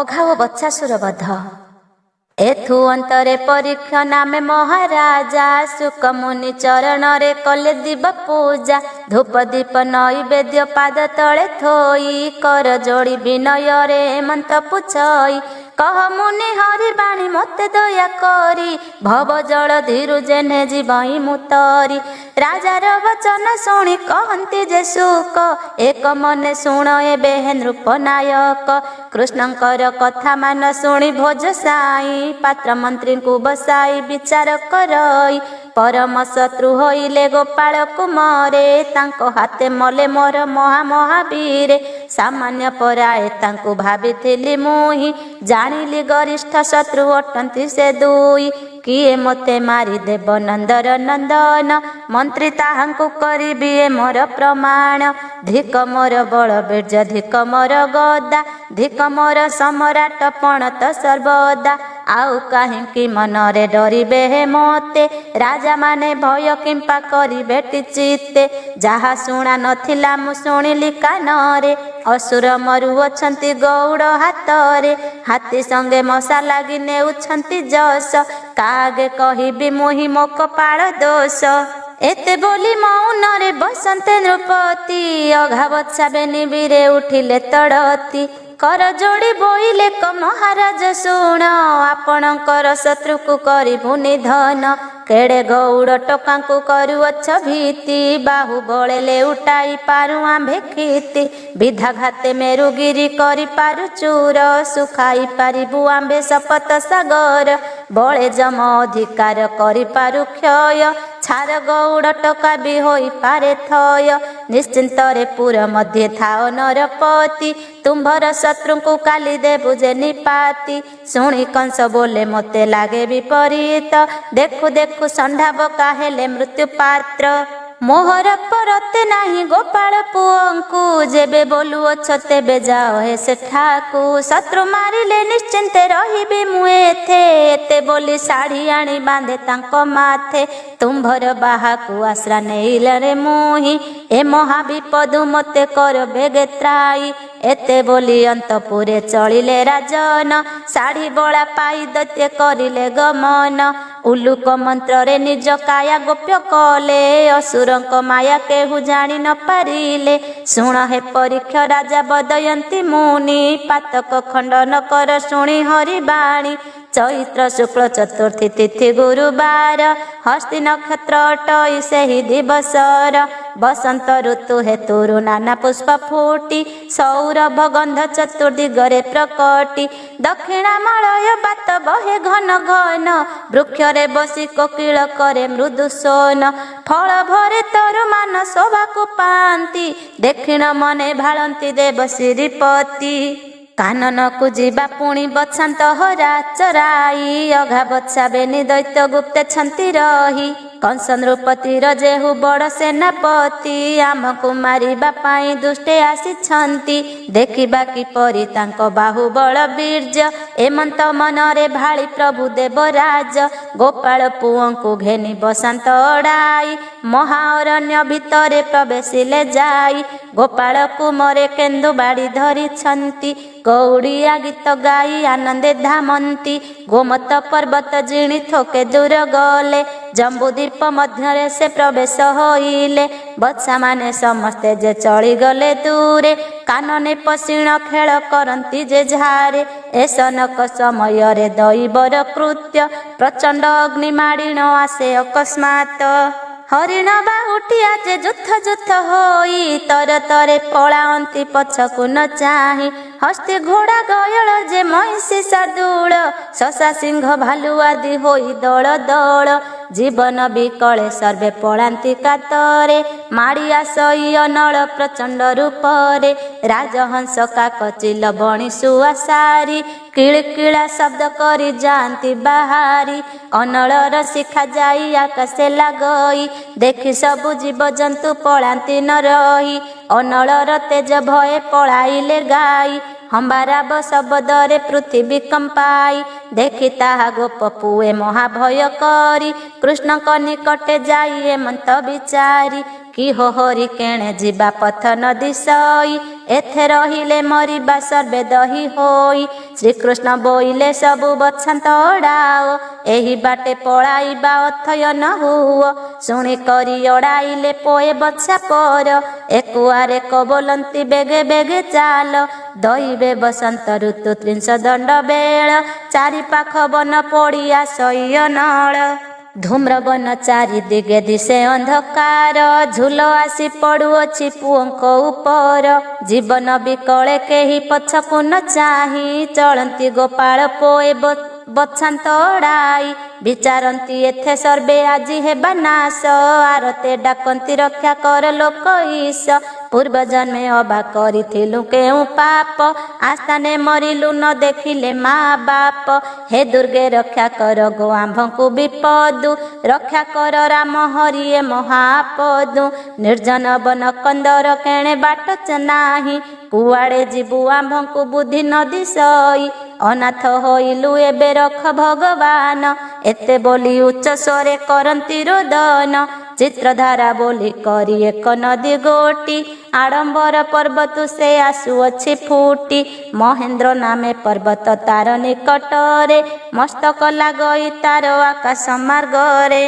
ଅଘାବ ବତ୍ସାସୁର ବଧ। ଏଥୁ ଅନ୍ତରେ ପରୀକ୍ଷା ନାମେ ମହାରାଜା ସୁକମୁନି ଚରଣରେ କଲେ ଦିବ ପୂଜା। ଧୂପ ଦୀପ ନୈବେଦ୍ୟ ପାଦ ତଳେ ଥୋଇ କର ଯୋଡ଼ି ବିନୟରେ ମନ୍ତ ପୁଛଇ। କହ ମୁନି ହରି ବାଣୀ ମୋତେ ଦୟା କରି ଭବ ଜଳ ଧୀରୁ ଜେନେ ଯିବଇ ମୁଁ ତରି। ରାଜାର ବଚନ ଶୁଣି କହନ୍ତି ଯେ ସୁକ ଏକ ମନେ ଶୁଣ ଏବେ ହେ ନୃପ ନାୟକ। କୃଷ୍ଣଙ୍କର କଥା ମାନ ଶୁଣି ଭୋଜ ସାଇ ପାତ୍ର ମନ୍ତ୍ରୀଙ୍କୁ ବସାଇ ବିଚାର କରଇ। ପରମ ଶତ୍ରୁ ହୋଇଲେ ଗୋପାଳ କୁମରେ ତାଙ୍କ ହାତେ ମଲେ ମୋର ମହାମହାବୀରେ। ସାମାନ୍ୟ ପରାଏ ତାଙ୍କୁ ଭାବିଥିଲି ମୁହିଁ ଜାଣିଲି ଗରିଷ୍ଠ ଶତ୍ରୁ ଅଟନ୍ତି ସେ ଦୁଇ। କିଏ ମୋତେ ମାରିଦେବ ନନ୍ଦର ନନ୍ଦନ ମନ୍ତ୍ରୀ ତାହାଙ୍କୁ କରିବି ଏ ମୋର ପ୍ରମାଣ। ଧିକ ମୋର ବଳ ବୀର୍ଯ୍ୟ ଧିକ ମୋର ଗଦା ଧିକ ମୋର ସମ୍ରାଟ ପଣତ ସର୍ବଦା। ଆଉ କାହିଁକି ମନରେ ଡରିବେ ହେ ମୋତେ ରାଜା ମାନେ ଭୟ କିମ୍ପା କରିବେ ଚିତ୍ତେ। ଯାହା ଶୁଣା ନଥିଲା ମୁଁ ଶୁଣିଲି କାନରେ ଅସୁର ମରୁଅଛନ୍ତି ଗଉଡ଼ ହାତରେ। ହାତୀ ସଙ୍ଗେ ମଶା ଲାଗି ନେଉଛନ୍ତି ଯଶ କାହାଗେ କହିବି ମୁହିଁ ମୋ କପାଳ ଦୋଷ। ଏତେ ବୋଲି ମୌନରେ ବସନ୍ତେ ନୃପତି ଅଘାବତ୍ସା ବେନିବିରେ ଉଠିଲେ ତଡ଼ତି। କର ଯୋଡ଼ି ବୋଇଲେ କ ମହାରାଜ ଶୁଣ ଆପଣଙ୍କର ଶତ୍ରୁକୁ କରିବୁ ନିଧନ। କେଡ଼େ ଗଉଡ଼ ଟୋକାଙ୍କୁ କରୁଅଛ ଭୀତି ବାହୁ ବଳେ ଲେଉଟାଇ ପାରୁ ଆମ୍ଭେ କ୍ଷିତି। ବିଧାଘାତେ ମେରୁଗିରି କରିପାରୁ ଚୂର ସୁଖାଇ ପାରିବୁ ଆମ୍ଭେ ଶପଥ ସାଗର। ବଳେ ଯମ ଅଧିକାର କରିପାରୁ କ୍ଷୟ ଛାର ଗଉଡ଼ ଟୋକା ବି ହୋଇପାରେ ଥୟ। ନିଶ୍ଚିନ୍ତରେ ପୁର ମଧ୍ୟେ ଥାଅ ନରପତି ତୁମ୍ଭର ଶତ୍ରୁଙ୍କୁ କାଲି ଦେବୁ ଯେ ନିପାତି। ଶୁଣି କଂସ ବୋଲେ ମୋତେ ଲାଗେ ବିପରୀତ ଦେଖୁ ଦେଖୁ ଷଣ୍ଢାବକା ହେଲେ ମୃତ୍ୟୁ ପାତ୍ର। ମୋହର ପରତେ ନାହିଁ ଗୋପାଳ ପୁଅଙ୍କୁ ଯେବେ ବୋଲୁଅଛ ତେବେ ଯାଅ ହେ ସେଠାକୁ। ଶତ୍ରୁ ମାରିଲେ ନିଶ୍ଚିନ୍ତେ ରହିବି ମୁଁ ଏତେ ବୋଲି ଶାଢ଼ୀ ଆଣି ବାନ୍ଧେ ତାଙ୍କ ମାଥେ। ତୁମ୍ଭର ବାହାକୁ ଆଶ୍ରା ନେଇଲରେ ମୁହିଁ ଏ ମହାବିପଦୁ ମୋତେ କର ବେଗେ ତ୍ରାଇ। ଏତେ ବୋଲି ଅନ୍ତପୁରେ ଚଳିଲେ ରାଜନ ଶାଢ଼ୀ ବଳା ପାଇ ଦୈତ୍ୟ କରିଲେ ଗମନ। ଉଲୁକ ମନ୍ତ୍ରରେ ନିଜ କାୟା ଗୋପ୍ୟ କଲେ ଅସୁରଙ୍କ ମାୟା କେହୁ ଜାଣି ନ ପାରିଲେ। ଶୁଣ ହେ ପରୀକ୍ଷା ରାଜା ବଦୟନ୍ତୀ ମୁନି ପାତକ ଖଣ୍ଡନ କର ଶୁଣି ହରି ବାଣୀ। ଚୈତ୍ର ଶୁକ୍ଳ ଚତୁର୍ଥୀ ତିଥି ଗୁରୁବାର ହସ୍ତି ନକ୍ଷତ୍ର ଅଟଇ ସେହି ଦିବସର। ବସନ୍ତ ଋତୁ ହେତୁରୁ ନାନା ପୁଷ୍ପ ଫୁଟି ସୌରଭ ଗନ୍ଧ ଚତୁର୍ଦିଗରେ ପ୍ରକଟି। ଦକ୍ଷିଣାମଳୟ ବାତ ବହେ ଘନ ଘନ ବୃକ୍ଷରେ ବସି କୋକିଳ କରେ ମୃଦୁ ସୋନ। ଫଳ ଭରେ ତରୁ ମାନ ଶୋଭାକୁ ପାଆନ୍ତି ଦକ୍ଷିଣ ମନେ ଭାଳନ୍ତି ଦେବ ଶ୍ରୀପତି। କାନନକୁ ଯିବା ପୁଣି ବତ୍ସାନ୍ତ ହରା ଚରାଇ ଅଘାବତ୍ସା ବେନି ଦୈତ୍ୟ ଗୁପ୍ତେଛନ୍ତି ରହି। କଂସ ନୃପତିର ଯେହୁ ବଡ଼ ସେନାପତି ଆମକୁ ମାରିବା ପାଇଁ ଦୁଷ୍ଟେ ଆସିଛନ୍ତି। ଦେଖିବା କିପରି ତାଙ୍କ ବାହୁବଳ ବୀର୍ଯ୍ୟ ଏମନ୍ତ ମନରେ ଭାଳି ପ୍ରଭୁ ଦେବରାଜ। ଗୋପାଳ ପୁଅଙ୍କୁ ଘେନି ବସନ୍ତ ଅଡ଼ାଇ ମହାଅରଣ୍ୟ ଭିତରେ ପ୍ରବେଶିଲେ ଯାଇ। ଗୋପାଳ କୁମରେ କେନ୍ଦୁ ବାଡ଼ି ଧରିଛନ୍ତି ଗୌଡ଼ିଆ ଗୀତ ଗାଇ ଆନନ୍ଦେ ଧାମନ୍ତି। ଗୋମତ ପର୍ବତ ଜିଣି ଥୋକେ ଦୂର ଗଲେ ଜମ୍ବୁ ଦ୍ୱୀପ ମଧ୍ୟରେ ସେ ପ୍ରବେଶ ହୋଇଲେ। ବତ୍ସା ମାନେ ସମସ୍ତେ ଯେ ଚଳିଗଲେ ଦୂରେ କାନନେ ପଶିଣ ଖେଳ କରନ୍ତି ଯେ ଝାରେ। ଏ ସନକ ସମୟରେ ଦୈବର କୃତ୍ୟ ପ୍ରଚଣ୍ଡ ଅଗ୍ନି ମାଡ଼ିଣ ଆସେ ଅକସ୍ମାତ। ହରିଣ ବାହୁଟିଆ ଯେ ଯୁଥ ହୋଇ ତର ତରେ ପଳାନ୍ତି ପଛକୁ ନ ଚାହିଁ। ହସ୍ତି ଘୋଡ଼ା ଗୟଳ ଯେ ମହିଷୀ ଶାର୍ଦୂଳ ଶଶା ସିଂହ ଭାଲୁ ଆଦି ହୋଇ ଦଳ ଦଳ। ଜୀବନ ବିକଳେ ସର୍ବେ ପଳାନ୍ତି କାତରେ ମାଡ଼ି ଆସଇ ଅନଳ ପ୍ରଚଣ୍ଡ ରୂପରେ। ରାଜହଂସ କାକ ଚିଲ ବଣି ଶୁଆ ସାରି କିଳିକିଳା ଶବ୍ଦ କରି ଯାଆନ୍ତି ବାହାରି। ଅନଳର ଶିଖା ଯାଇ ଆକାଶେ ଲାଗଇ ଦେଖି ସବୁ ଜୀବଜନ୍ତୁ ପଳାନ୍ତି ନ ରହି। ଅନଳର ତେଜ ଭଏ ପଳାଇଲେ ଗାଇ ହମ୍ବାରାବ ଶବଦରେ ପୃଥିବୀ କମ୍ପାଇ। ଦେଖି ତାହା ଗୋପ ପୁଏ ମହାଭୟ କରି କୃଷ୍ଣଙ୍କ ନିକଟେ ଯାଇ ଏମନ୍ତ ବିଚାରି। କି ହୋ ହରି କେଣେ ଯିବା ପଥ ନ ଦିଶଇ एथे रहिले मरिबा सर्वे दही होई। श्रीकृष्ण बोइले सबु बछांत अड़ाओ एही बाटे पळाइबा अथय न हुओ। शुणी करी अड़ाइले पोए बछा पर एकुआरे कबोलंती बेगे बेगे चाल। दईबे बसंत ऋतु त्रिंश दंड बेळ चारि पाख बन पड़िया सह्य नळ। धूम्र बन चारि दिगे दिशे अंधकार झूल आसी पड़ुअछि पुओंक उपर। जीवन बिकले केही पछकु न चाही चलंती गोपाल पोए बछांत अड़ाई। विचारंती एथे सर्वे आजी हेबा नाश आरते डाकंती रक्षा कर लोक ईश। पूर्व जन्मे अबा करिथिलु केउ पाप आस्थाने मरिलु न देखिले माँ बाप। हे दुर्गे रक्षा कर गो आंभंकु विपदु रक्षा कर राम हरिए महापदु। निर्जन बन कंदर केणे बाट नाही कुआड़े जीवु आंभंकु बुद्धि न दिसई। अनाथ होइलु एबे रख भगवान एते बोली उच्च स्वरे करंती रोदन। चित्रधारा बोली करी एक नदी गोटी आडंबर पर्वत से आसुअछि फूटी। महेंद्र नामे पर्वत तार निकटरे मस्तक लागई तार आकाश मार्गरे।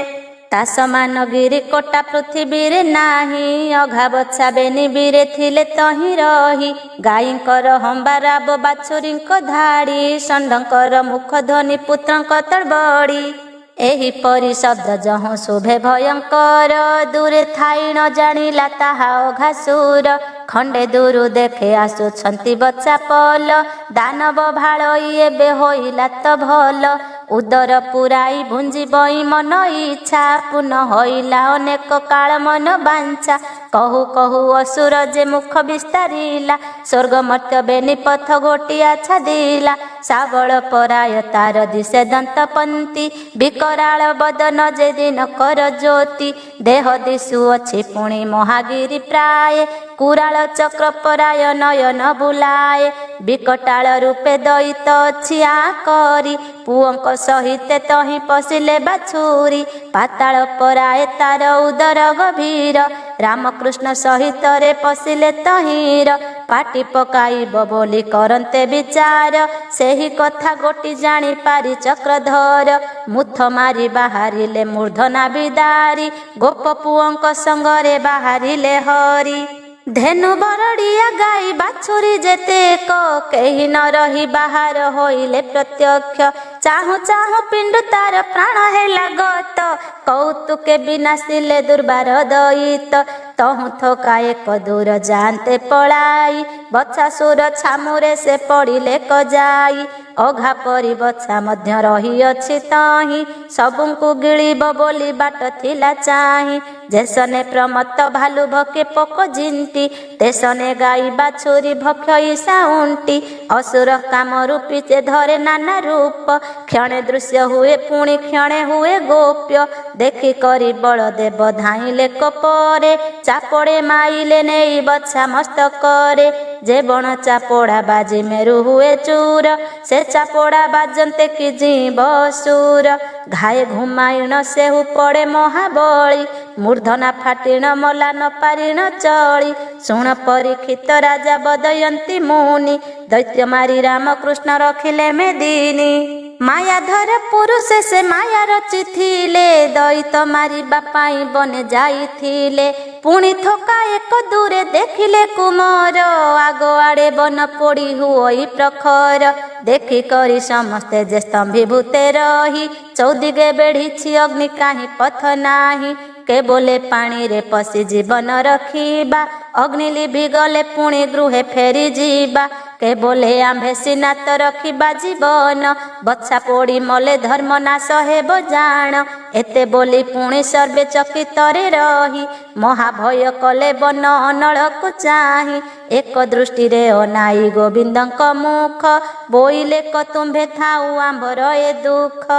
ता समान गिरी कोटा पृथ्वी रे नाही अघा बछा बेनी बीरे थिले तही रही। गाईंकर हंबाराब बाछुरींक धाड़ी षंडंकर मुख ध्वनि पुत्रंक तड़बड़ी। एही परी शब्द जहाँ शोभे भयंकर दूरे थाई न जानिला ताहा अघासुर। खंडे दूरु देखे आसुछंती बच्चा पल दानव भाड़ई एबे होइला त भल। उदर पुराई भुंजी बई मन इच्छा पुनः होइला अनेक काल मन बांछा। कहु कहु असुर जे मुख विस्तारिला स्वर्ग मर्त्य बेनी पथ गोटिया छादिला। साबळ पराय तार दिशे दंतपंती विकराल बदन जे दिन कर ज्योति। देह दिशुअछि पुणी महागिरी प्राय कुराल चक्र पराय नयन बुलाए। विकटाल रूपे दैत अछि आकरी पुओंक सहिते तही पशिले बाछुरी। पाताल पराए तार उदर गभीर रामकृष्ण सहित रे पशिले तहीर। पाटी पकाइब बोली करन्ते विचार सेही कथा गोटी जानी पारी चक्रधर। मुथ मारी बाहारिले मूर्धना बिदारी गोप पुओंक संगरे बाहारिले हरि। धेनु बरड़िया गाई बाछुरी जेतेक केही न रही बाहर होइले प्रत्यक्ष। चाहु चाहु पिंड तार प्राण हेला गत कौतुके विनाशिले दुर्बार दैत। तहु थका एक दूर जानते पड़ाई बछासुर छामुरे से पड़िले कजाई। अघा परी बछा मध्य रही अछि तही सबुଙ୍କୁ गिଳିବ बोली बाट थिला चाही। जेसने प्रमत्त भालु भके पक जिंटी तेसने गाई बाछुरी भक्षई साउंटी। असुर काम रूपी से धरे नाना रूप क्षणे दृश्य हुए पुणी क्षणे हुए गोप्य। देखी करी बलदेव धाइले कपरे चापड़े माइले नेई बछा मस्तकरे। जे बण चापोड़ा बाजी मेरु हुए चूर से चापोड़ा बाजंते कि जीव सुर। घाए घुमाइण सेहु पड़े महाबली मूर्धना फाटिण मला न पारिण चली। शुण परीक्षित राजा बदयंती मुनि दैत्य मारी रामकृष्ण रखिले मेदिनी। मायाधर पुरुष से माया रचिथिले दैत मारिबा पाई बने जाइथिले। पुणी थका एक दूरे देखिले कुमर आग आड़े बन पोड़ी हुई प्रखर। देखी करी समस्ते जे स्तंभीभूते रही चौदिगे बेढ़ी अग्नि काहि पथ नाही। के बोले पानी रे पशि जीवन रखिबा अग्नि लिभि गले पुणी गृहे फेरी जीवा। के बोले आम्भे सिनात रखिबा जीवन बच्छा पोड़ी मले धर्म नाश हेब जान। एते बोली पुणी सर्वे चकितरे रही महाभय कले बन अनळकु चाही। एक दृष्टि रे अनाई गोविंदंक मुख बोइले कतुंभे थाउ आंभर ए दुख।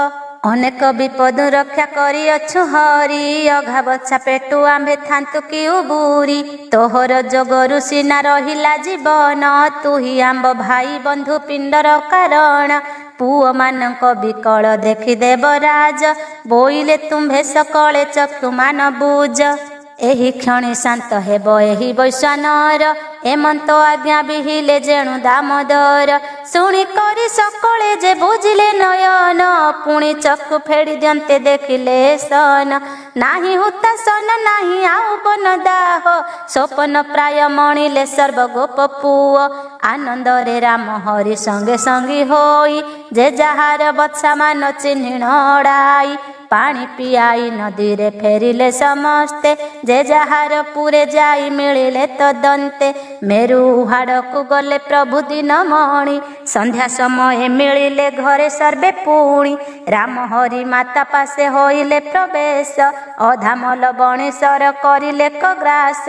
अनेक विपद रक्षा करी अछु हरि अघा बच्छा पेटु आम्भे थांतु कि उबुरी। तोहर जोगरु सिना रहिला जीवन तु ही आंब भाई बंधु पिंडर कारण। पुओ मानक विकल देखि देवराज बोइले तुम्भे सकले चक्षु मान बुझ। एही क्षणे शांत हेब एही वैश्वानर एमंत आज्ञा बिहिले जेणु दामोदर शुणी करी सकले जे बुझिले नयन पुणी चक्षु फेड़ी दियंते देखिले सन नाही हुतासन नाही आउ बन दाह स्वप्न प्राय मणिले सर्व गोप पुओ आनंद रे राम हरि संगे संगी होई जे जहार बत्सा मान चिन्हिणड़ाई पानी पियाई नदी रे फेरिले समस्ते जे जहार पूरे जाई मिलिले तदंते मेरु हाड़ को गले प्रभु दिन मणि संध्या समय मिलिले घरे सर्वे पुणी राम हरि माता पासे होइले प्रवेश अधामल बणेश्वर करिले कग्रास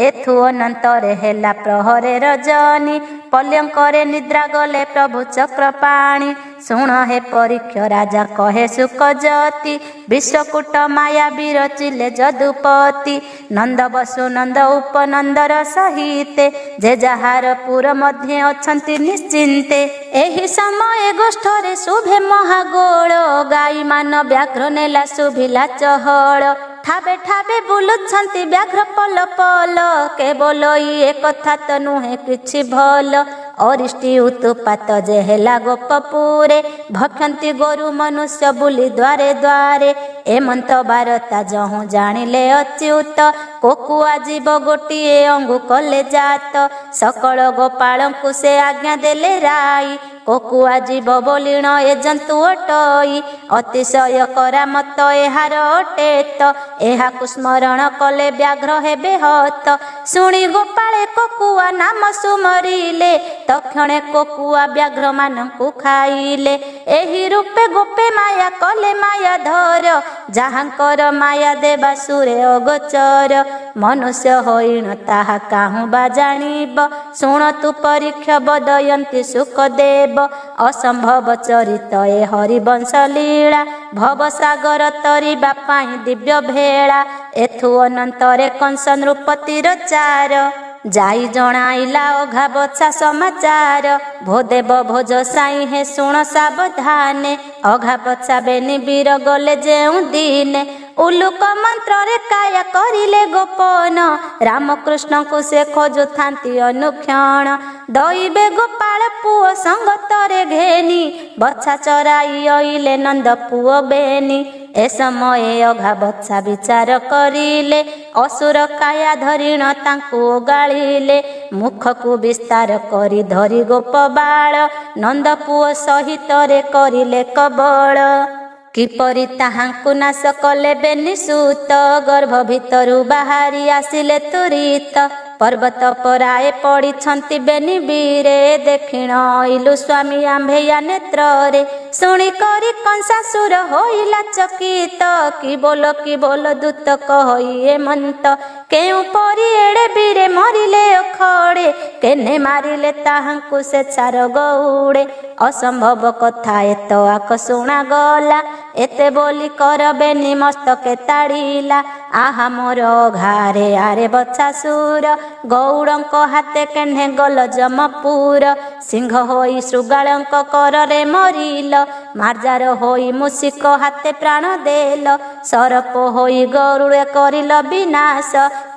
एथु अनंतरे हेला प्रहरे रजनी पल्यंकरे निद्रा गले प्रभु चक्रपाणी शुण हे परीक्ष राजा कहे सुख जति विश्वकूट माया विरचिले जदुपति नंद बसु नंद उपनंदर सहिते जे जहार पुर मध्ये अछंती निश्चिंते एही समय गोष्ठरे शुभे महागोल गाई मान व्याघ्र नेला शुभिला चहल ठाबे ठाबे बुलुछंती व्याघ्र पल पल केवल ये कथा तो नुहे किछि भल अरिष्टि उत्पात जे हेला गोपपुरे भक्षंती गोरु मनुष्य बुली द्वारे द्वारे एमंत बारता जहु जानिले अच्युत कोकुआ जीव गोटिए अंगु कले जात सकल गोपालंकु से आज्ञा देले राई कोकुआ जीव बोलिण ए जंतु अटई अतिशय करामत एहार अटेत एहाकु स्मरण कले व्याघ्र हेबे हत शुणी गोपाळे कोकुआ नाम सुमरिले तक्षणे कोकुआ व्याघ्र मानंकु खाइले एही रूपे गोपे माया कले माया धर जाहांकर माया देवा सुरे अगोचर मनुष्य होइण ताहा काहु बा जानिब शुण तु परीक्ष बदयंती सुखदेव असंभव चरित ए हरिवंश लीला भव सागर तरिबा पाई दिव्य भेला एथु अनंतरे कंस नृपतिर चार जाई जणाइला अघा बछा समाचार भोदेव भोज साई हे शुण सावधाने अघा बछा बेनी वीर गले जेउ दिने उलुक मंत्र रे काया करिले गोपन रामकृष्ण को से खोजु थांती अनुक्षण दैबे गोपाल पुओ संगतरे घेनी बच्छा चराई अइले नंद पुओ बेनी ए समय अघा बच्छा विचार करिले असुर काया धरिण तांकु गालिले मुख को विस्तार करी धरी गोप बाळ नंद पुओ सहित रे करिले कबळ किपरि ताहांकु नाश कले बेनी सूत गर्भ भितरु बाहारी आसिले तुरित पर्वत पराए पड़िछंती बेनी बीरे देखिण इलु स्वामी आंभेया नेत्रे शुणी करी कंसासुर होइला चकित कि बोल दूत कहि एमंत केउ परी एड़े बीरे मरिले अखड़े केने मारिले ताहांकु से छार गौड़े असंभव कथा एत आक शुणा गला एते बोली कर बेनी मस्तके ताड़िला आहा मोर घारे आरे बच्छासुर गौड़ंक हाते केन्हे गल जमपुर सिंह होई शृगालंक कररे मरिल मार्जार होई मुसिक हाते प्राण देल सरप होई गरुड़े करिल विनाश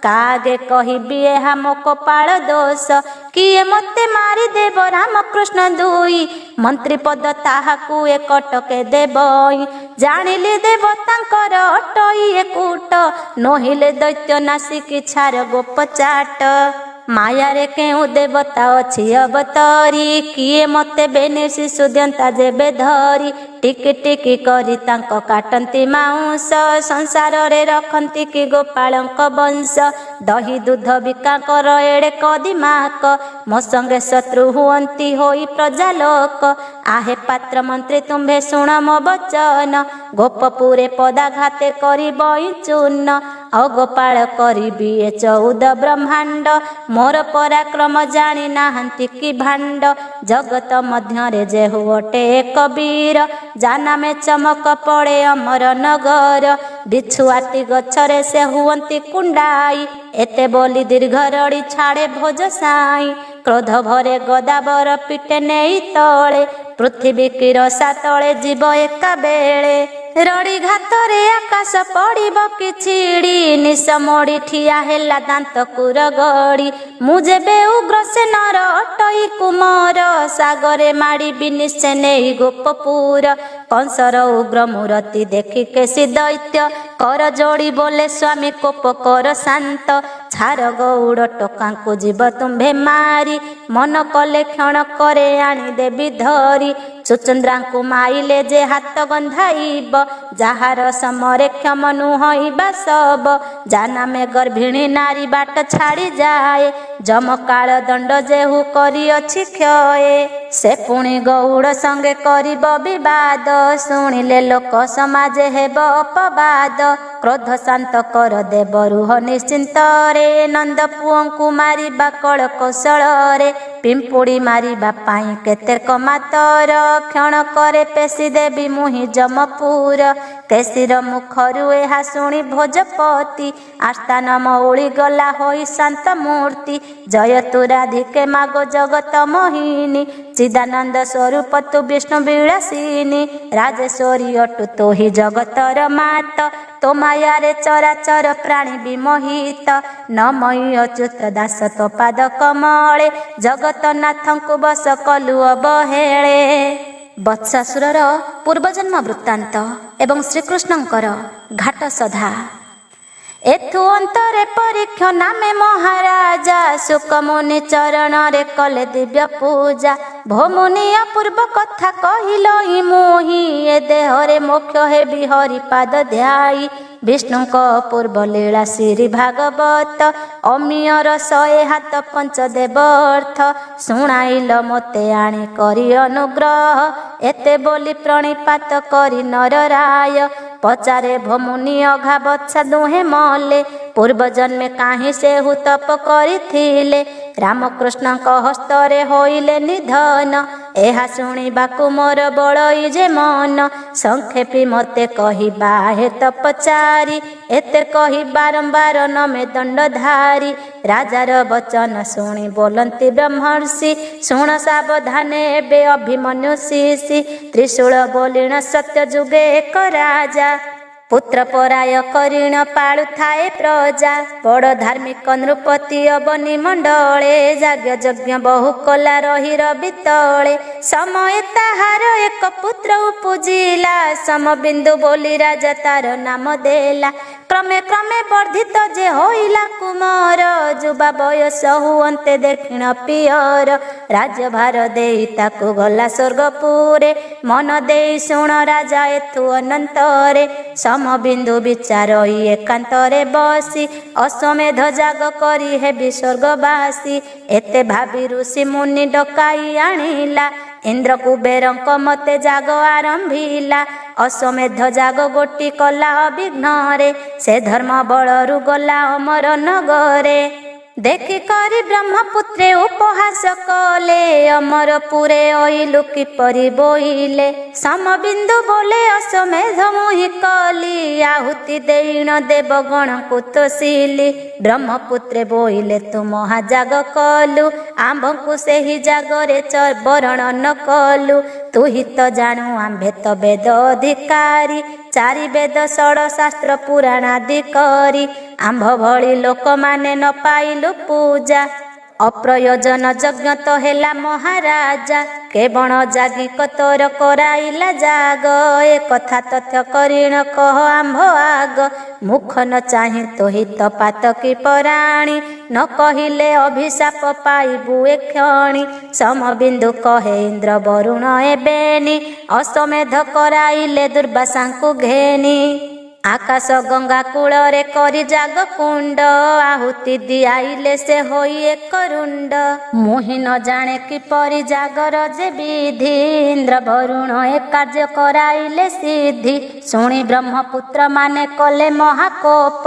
कागे कहिबि एहा मो कपाळ दोष किए मते मारी देव रामकृष्ण दुई मंत्री पद ताहाकु एकटके देबई जानिले देव तांकर अटई एकुट नहिले दैत्य नासिकी छार गोप चाट माया रे केउ देवता अछि अवतारी किए मते बेने शिशु दियंता जेबे धरी टिकी टिकी करी तांको काटंती मांस संसार रे रखंती कि गोपालंक वंश दही दूध बिका कर एड़े कदिमाक मो संगे शत्रु हुअंती होई प्रजा लोक आहे पात्र मंत्री तुम्भे शुण मो वचन गोपपुरे पदाघाते करी बई चूर्ण अगोपाल करिबि ए 14 ब्रह्मांड मोर पराक्रम जानी नाहंती कि भांड जगत मध्यरे जे हुअटे एक वीर जाना में चमक पड़े अमर नगर बिछुआती गछरे से हुअंती कुंडाई एते बोली दीर्घ रड़ी छाड़े भोज साई क्रोध भरे गदाबर पिटे नेई तले पृथ्वी की रसा तले जीव एका बेले ରଡ଼ି ଘାତରେ ଆକାଶ ପଡ଼ିବ କି ଛିଡ଼ି ନିଶ ମୋଡ଼ି ଠିଆ ହେଲା ଦାନ୍ତକୁ ରଗଡ଼ି ମୁଁ ଯେବେ ଉଗ୍ରସେନର ଅଟଇ କୁମର ସାଗରେ ମାଡ଼ିବି ନିଶ୍ଚେ ନେଇ ଗୋପପୁର କଂସର ଉଗ୍ର ମୂରତି ଦେଖି କେସି ଦୈତ୍ୟ କର ଯୋଡ଼ି ବୋଲେ ସ୍ୱାମୀ କୋପ କର ଶାନ୍ତ ଛାର ଗଉଡ଼ ଟୋକାଙ୍କୁ ଯିବ ତୁମ୍ଭେ ମାରି ମନ କଲେ କ୍ଷଣ କରେ ଆଣିଦେବି ଧରି ସୁଚନ୍ଦ୍ରାଙ୍କୁ ମାଇଲେ ଯେ ହାତ ଗନ୍ଧାଇବ ଯାହାର ସମରେ କ୍ଷମ ନୁହଁଇବା ସବ ଜାନାମେ ଗର୍ଭିଣୀ ନାରୀ ବାଟ ଛାଡ଼ି ଯାଏ ଯମକାଳ ଦଣ୍ଡ ଯେହୁ କରିଅଛି କ୍ଷୟେ ସେ ପୁଣି ଗଉଡ଼ ସଙ୍ଗେ କରିବ ବିବାଦ ଶୁଣିଲେ ଲୋକ ସମାଜ ହେବ ଅପବାଦ କ୍ରୋଧ ଶାନ୍ତ କର ଦେବ ରୁହ ନିଶ୍ଚିନ୍ତରେ ନନ୍ଦ ପୁଅଙ୍କୁ ମାରିବା କଳ କୌଶଳରେ ପିମ୍ପୁଡ଼ି ମାରିବା ପାଇଁ କେତେ କମାତର କ୍ଷଣ କରେ ପେଶି ଦେବି ମୁହିଁ ଯମପୁର କେଶିର ମୁଖରୁ ଏହା ଶୁଣି ଭୋଜପତି ଆସ୍ଥାନ ମଉଳି ଗଲା ହୋଇ ଶାନ୍ତ ମୂର୍ତ୍ତି ଜୟ ତୁ ରାଧିକେ ମାଗୋ ଜଗତ ମୋହିନୀ ଚିଦାନନ୍ଦ ସ୍ୱରୂପ ତୁ ବିଷ୍ଣୁ ବିଳାସିନୀ ରାଜେଶ୍ୱରୀ ଅଟୁ ତୁ ହି ଜଗତର ମାତ ତୋ ମାୟାରେ ଚରାଚର ପ୍ରାଣୀ ବିମୋହିତ ନମୟୀ ଅଚ୍ୟୁତ ଦାସ ତୋ ପାଦ କମଳେ ଜଗତନାଥଙ୍କୁ ବସ କଲୁ ଅବହେଳେ। ବତ୍ସାସୁରର ପୂର୍ବଜନ୍ମ ବୃତ୍ତାନ୍ତ ଏବଂ ଶ୍ରୀକୃଷ୍ଣଙ୍କର ଘାଟ ସଧା। ଏଥୁ ଅନ୍ତରେ ପରୀକ୍ଷ ନାମେ ମହାରାଜା ସୁକମୁନି ଚରଣରେ କଲେ ଦିବ୍ୟ ପୂଜା ଭୋମୁନି ଅପୂର୍ବ କଥା କହିଲ ହିଁ ମୁହିଁ ଏ ଦେହରେ ମୋକ୍ଷ ହେବି ହରିପାଦ ଧ୍ୟାଇ ବିଷ୍ଣୁଙ୍କ ପୂର୍ବ ଲୀଳା ଶ୍ରୀ ଭାଗବତ ଅମିୟର 100 ହାତ ପଞ୍ଚଦେବ ଅର୍ଥ ଶୁଣାଇଲ ମୋତେ ଆଣି କରି ଅନୁଗ୍ରହ ଏତେ ବୋଲି ପ୍ରଣିପାତ କରି ନରରାୟ ପଚାରେ ଭୋମୁନି ଅଘା ବତ୍ସା ଦୁହେଁ ମଲେ ପୂର୍ବ ଜନ୍ମେ କାହିଁ ସେହୁ ତପ କରିଥିଲେ ରାମକୃଷ୍ଣଙ୍କ ହସ୍ତରେ ହୋଇଲେ ନିଧନ ଏହା ଶୁଣିବାକୁ ମୋର ବଳଇ ଯେ ମନ ସଂକ୍ଷେପୀ ମୋତେ କହିବା ହେତ ପଚାରି ଏତେ କହି ବାରମ୍ବାର ନମେ ଦଣ୍ଡଧାରୀ ରାଜାର ବଚନ ଶୁଣି ବୋଲନ୍ତି ବ୍ରହ୍ମର୍ଷି ଶୁଣ ସାବଧାନେ ଏବେ ଅଭିମନ୍ୟୁ ଶିଶି ତ୍ରିଶୂଳ ବୋଲିଣ ସତ୍ୟ ଯୁଗେ ଏକ ରାଜା ପୁତ୍ର ପରାୟ କରିଣ ପାଳୁଥାଏ ପ୍ରଜା ବଡ଼ ଧାର୍ମିକ ନୃପତି ଅବନି ମଣ୍ଡଳେ ଯାଜ୍ଞ ଯଜ୍ଞ ବହୁ କଲା ରହି ରବି ତଳେ ସମୟ ତାହାର ଏକ ପୁତ୍ର ଉପୁଜିଲା ସମବିନ୍ଦୁ ବୋଲି ରାଜା ତାର ନାମ ଦେଲା କ୍ରମେ କ୍ରମେ ବର୍ଦ୍ଧିତ ଯେ ହୋଇଲା କୁମର ଯୁବା ବୟସ ହୁଅନ୍ତେ ଦକ୍ଷିଣ ପିୟର ରାଜ୍ୟଭାର ଦେଇ ତାକୁ ଗଲା ସ୍ୱର୍ଗପୁରେ ମନ ଦେଇ ଶୁଣ ରାଜା ଏଥୁ ଅନନ୍ତରେ ସମବିନ୍ଦୁ ବିଚାର ଏକାନ୍ତରେ ବସି ଅଶ୍ୱମେଧ ଯାଗ କରି ହେବି ସ୍ୱର୍ଗବାସୀ ଏତେ ଭାବି ଋଷି ମୁନି ଡକାଇ ଆଣିଲା ଇନ୍ଦ୍ର କୁବେରଙ୍କ ମତେ ଯାଗ ଆରମ୍ଭିଲା ଅଶ୍ୱମେଧ ଯାଗ ଗୋଟି କଲା ଅବିଘ୍ନରେ ସେ ଧର୍ମ ବଳରୁ ଗଲା ଅମର ନଗରେ ଦେଖି କରି ବ୍ରହ୍ମପୁତ୍ରେ ଉପହାସ କଲେ ଅମରପୁରେ ଅଇଲୁ କିପରି ବୋଇଲେ ସମବିନ୍ଦୁ ବୋଲେ ଅଶ୍ୱମେଧ ମୁହିଁ କଲି ଆହୁତି ଦେଇଣ ଦେବଗଣଙ୍କୁ ତୋଷିଲି ବ୍ରହ୍ମପୁତ୍ରେ ବୋଇଲେ ତୁ ମହାଯାଗ କଲୁ ଆମ୍ଭଙ୍କୁ ସେହି ଯାଗରେ ବରଣ ନ କଲୁ ତୁ ହିତ ଜାଣୁ ଆମ୍ଭେ ତ ବେଦ ଅଧିକାରୀ ଚାରି ବେଦ ଷଡ଼ ଶାସ୍ତ୍ର ପୁରାଣ ଆଦି କରି ଆମ୍ଭ ଭଳି ଲୋକମାନେ ନ ପାଇଲୁ ପୂଜା ଅପ୍ରୟୋଜନ ଯଜ୍ଞ ତ ହେଲା ମହାରାଜା କେବଳ ଯାଜ୍ଞିକ ତୋର କରାଇଲା ଯାଗ ଏ କଥା ତଥ୍ୟ କରିଣ କହ ଆମ୍ଭ ଆଗ ମୁଖ ନ ଚାହିଁ ତୋ ହିତ ପାତ କି ପରାଣୀ ନ କହିଲେ ଅଭିଶାପ ପାଇବୁ ଏ କ୍ଷଣି ସମବିନ୍ଦୁ କହେ ଇନ୍ଦ୍ର ବରୁଣ ଏବେନି ଅଶ୍ୱମେଧ କରାଇଲେ ଦୁର୍ବାସାଙ୍କୁ ଘେନି ଆକାଶ ଗଙ୍ଗା କୂଳରେ କରି ଯାଗ କୁଣ୍ଡ ଆହୁତି ଦିଆଇଲେ ସେ ହୋଇ ଏକ ରୁଣ୍ଡ ମୁହିଁ ନ ଜାଣେ କିପରି ଜାଗର ଯେ ବିଧି ଇନ୍ଦ୍ର ବରୁଣ ଏ କାର୍ଯ୍ୟ କରାଇଲେ ସିଦ୍ଧି ଶୁଣି ବ୍ରହ୍ମପୁତ୍ର ମାନେ କଲେ ମହାକୋପ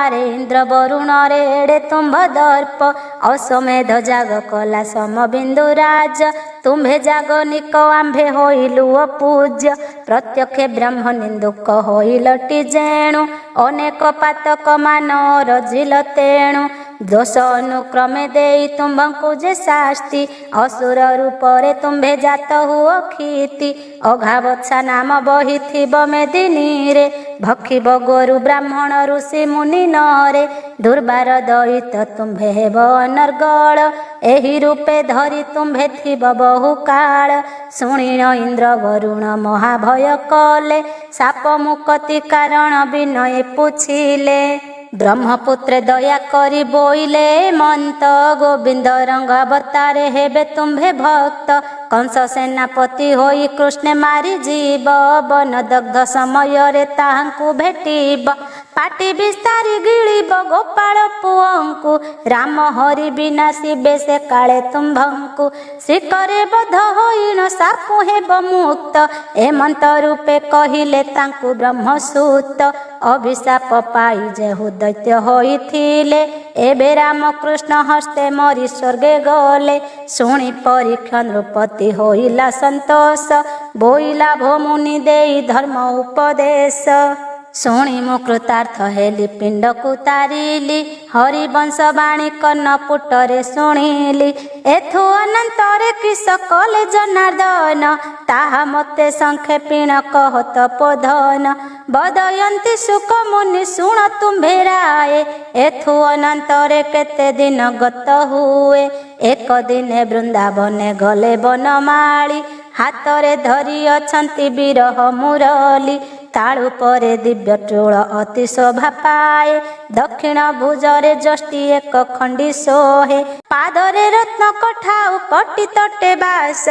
ଆରେ ଇନ୍ଦ୍ର ବରୁଣରେ ଏଡ଼େ ତୁମ୍ଭ ଦର୍ପ ଅଶ୍ୱମେଧ ଯାଗ କଲା ସମବିନ୍ଦୁ ରାଜ ତୁମ୍ଭେ ଯାଗନିକ ଆମ୍ଭେ ହୋଇଲୁ ଅପୂଜ୍ୟ ପ୍ରତ୍ୟକ୍ଷେ ବ୍ରହ୍ମ ନିନ୍ଦୁକ ହୋଇଲଟି ଯେଣୁ ଅନେକ ପାତକ ମାନ ରଜିଲ ତେଣୁ दोष अनुक्रमे देई तुम्भंकु जे शास्ति असुर रूपरे तुम्भे जात हुओ କ୍ଷୀତି ଅଘାବତ୍ସା ନାମ ବହିଥିବ ମେଦିନୀରେ ଭକ୍ଷିବ ଗୋରୁ ବ୍ରାହ୍ମଣ ଋଷି ମୁନି ନରେ ଦୁର୍ବାର ଦଇତ ତୁମ୍ଭେ ହେବ ଅନର୍ଗଳ ଏହି ରୂପେ ଧରି ତୁମ୍ଭେ ଥିବ ବହୁ କାଳ ଶୁଣିଣ ଇନ୍ଦ୍ର ବରୁଣ ମହାଭୟ କଲେ ସାପ ମୁକତି କାରଣ ବିନୟ ପୁଛିଲେ ବ୍ରହ୍ମପୁତ୍ରେ ଦୟା କରି ବୋଇଲେ ମନ୍ତ ଗୋବିନ୍ଦ ରଙ୍ଗ ଅବତାରେ ହେବେ ତୁମ୍ଭେ ଭକ୍ତ କଂସ ସେନାପତି ହୋଇ କୃଷ୍ଣ ମାରି ଯିବ ବନ ଦଗ୍ଧ ସମୟରେ ତାହାଙ୍କୁ ଭେଟିବ ପାଟି ବିସ୍ତାରି ଗିଳିବ ଗୋପାଳ ପୁଅଙ୍କୁ ରାମ ହରି ବିନାଶିବେ ସେ କାଳେ ତୁମ୍ଭଙ୍କୁ ଶ୍ରୀକରେ ବଧ ହୋଇଣ ସାପୁ ହେବ ମୁକ୍ତ ଏମନ୍ତ ରୂପେ କହିଲେ ତାଙ୍କୁ ବ୍ରହ୍ମସୂତ ଅଭିଶାପ ପାଇ ଯେହୁ ଦୈତ୍ୟ ହୋଇଥିଲେ ଏବେ ରାମକୃଷ୍ଣ ହସ୍ତେ ମରି ସ୍ୱର୍ଗେ ଗଲେ ଶୁଣି ପରୀକ୍ଷ ନୃପତି ହୋଇଲା ସନ୍ତୋଷ ବୋଇଲା ଭୋମୁନି ଦେଇ ଧର୍ମ ଉପଦେଶ ଶୁଣି ମୁଁ କୃତାର୍ଥ ହେଲି ପିଣ୍ଡକୁ ତାରିଲି ହରିବଂଶ ବାଣୀ କର୍ଣ୍ଣ ପୁଟରେ ଶୁଣିଲି ଏଥୁ ଅନନ୍ତରେ କିସ କଲେ ଜନାର୍ଦ୍ଦନ ତାହା ମୋତେ ସଂକ୍ଷେପିଣ କହତ ପୋଧନ ବଦୟନ୍ତୀ ସୁକ ମୁନି ଶୁଣ ତୁମ୍ଭେ ରାଏ ଏଥୁ ଅନନ୍ତରେ କେତେ ଦିନ ଗତ ହୁଏ ଏକ ଦିନେ ବୃନ୍ଦାବନେ ଗଲେ ବନମାଳି ହାତରେ ଧରି ଅଛନ୍ତି ବିରହ ମୁରଲି ତାଳୁ ପରେ ଦିବ୍ୟ ଚୂଳ ଅତି ଶୋଭା ପାଏ ଦକ୍ଷିଣ ଭୁଜରେ ଯଷ୍ଟି ଏକ ଖଣ୍ଡି ଶୋହେ ପାଦରେ ରତ୍ନ କଠାଉ କଟି ତଟେ ବାସ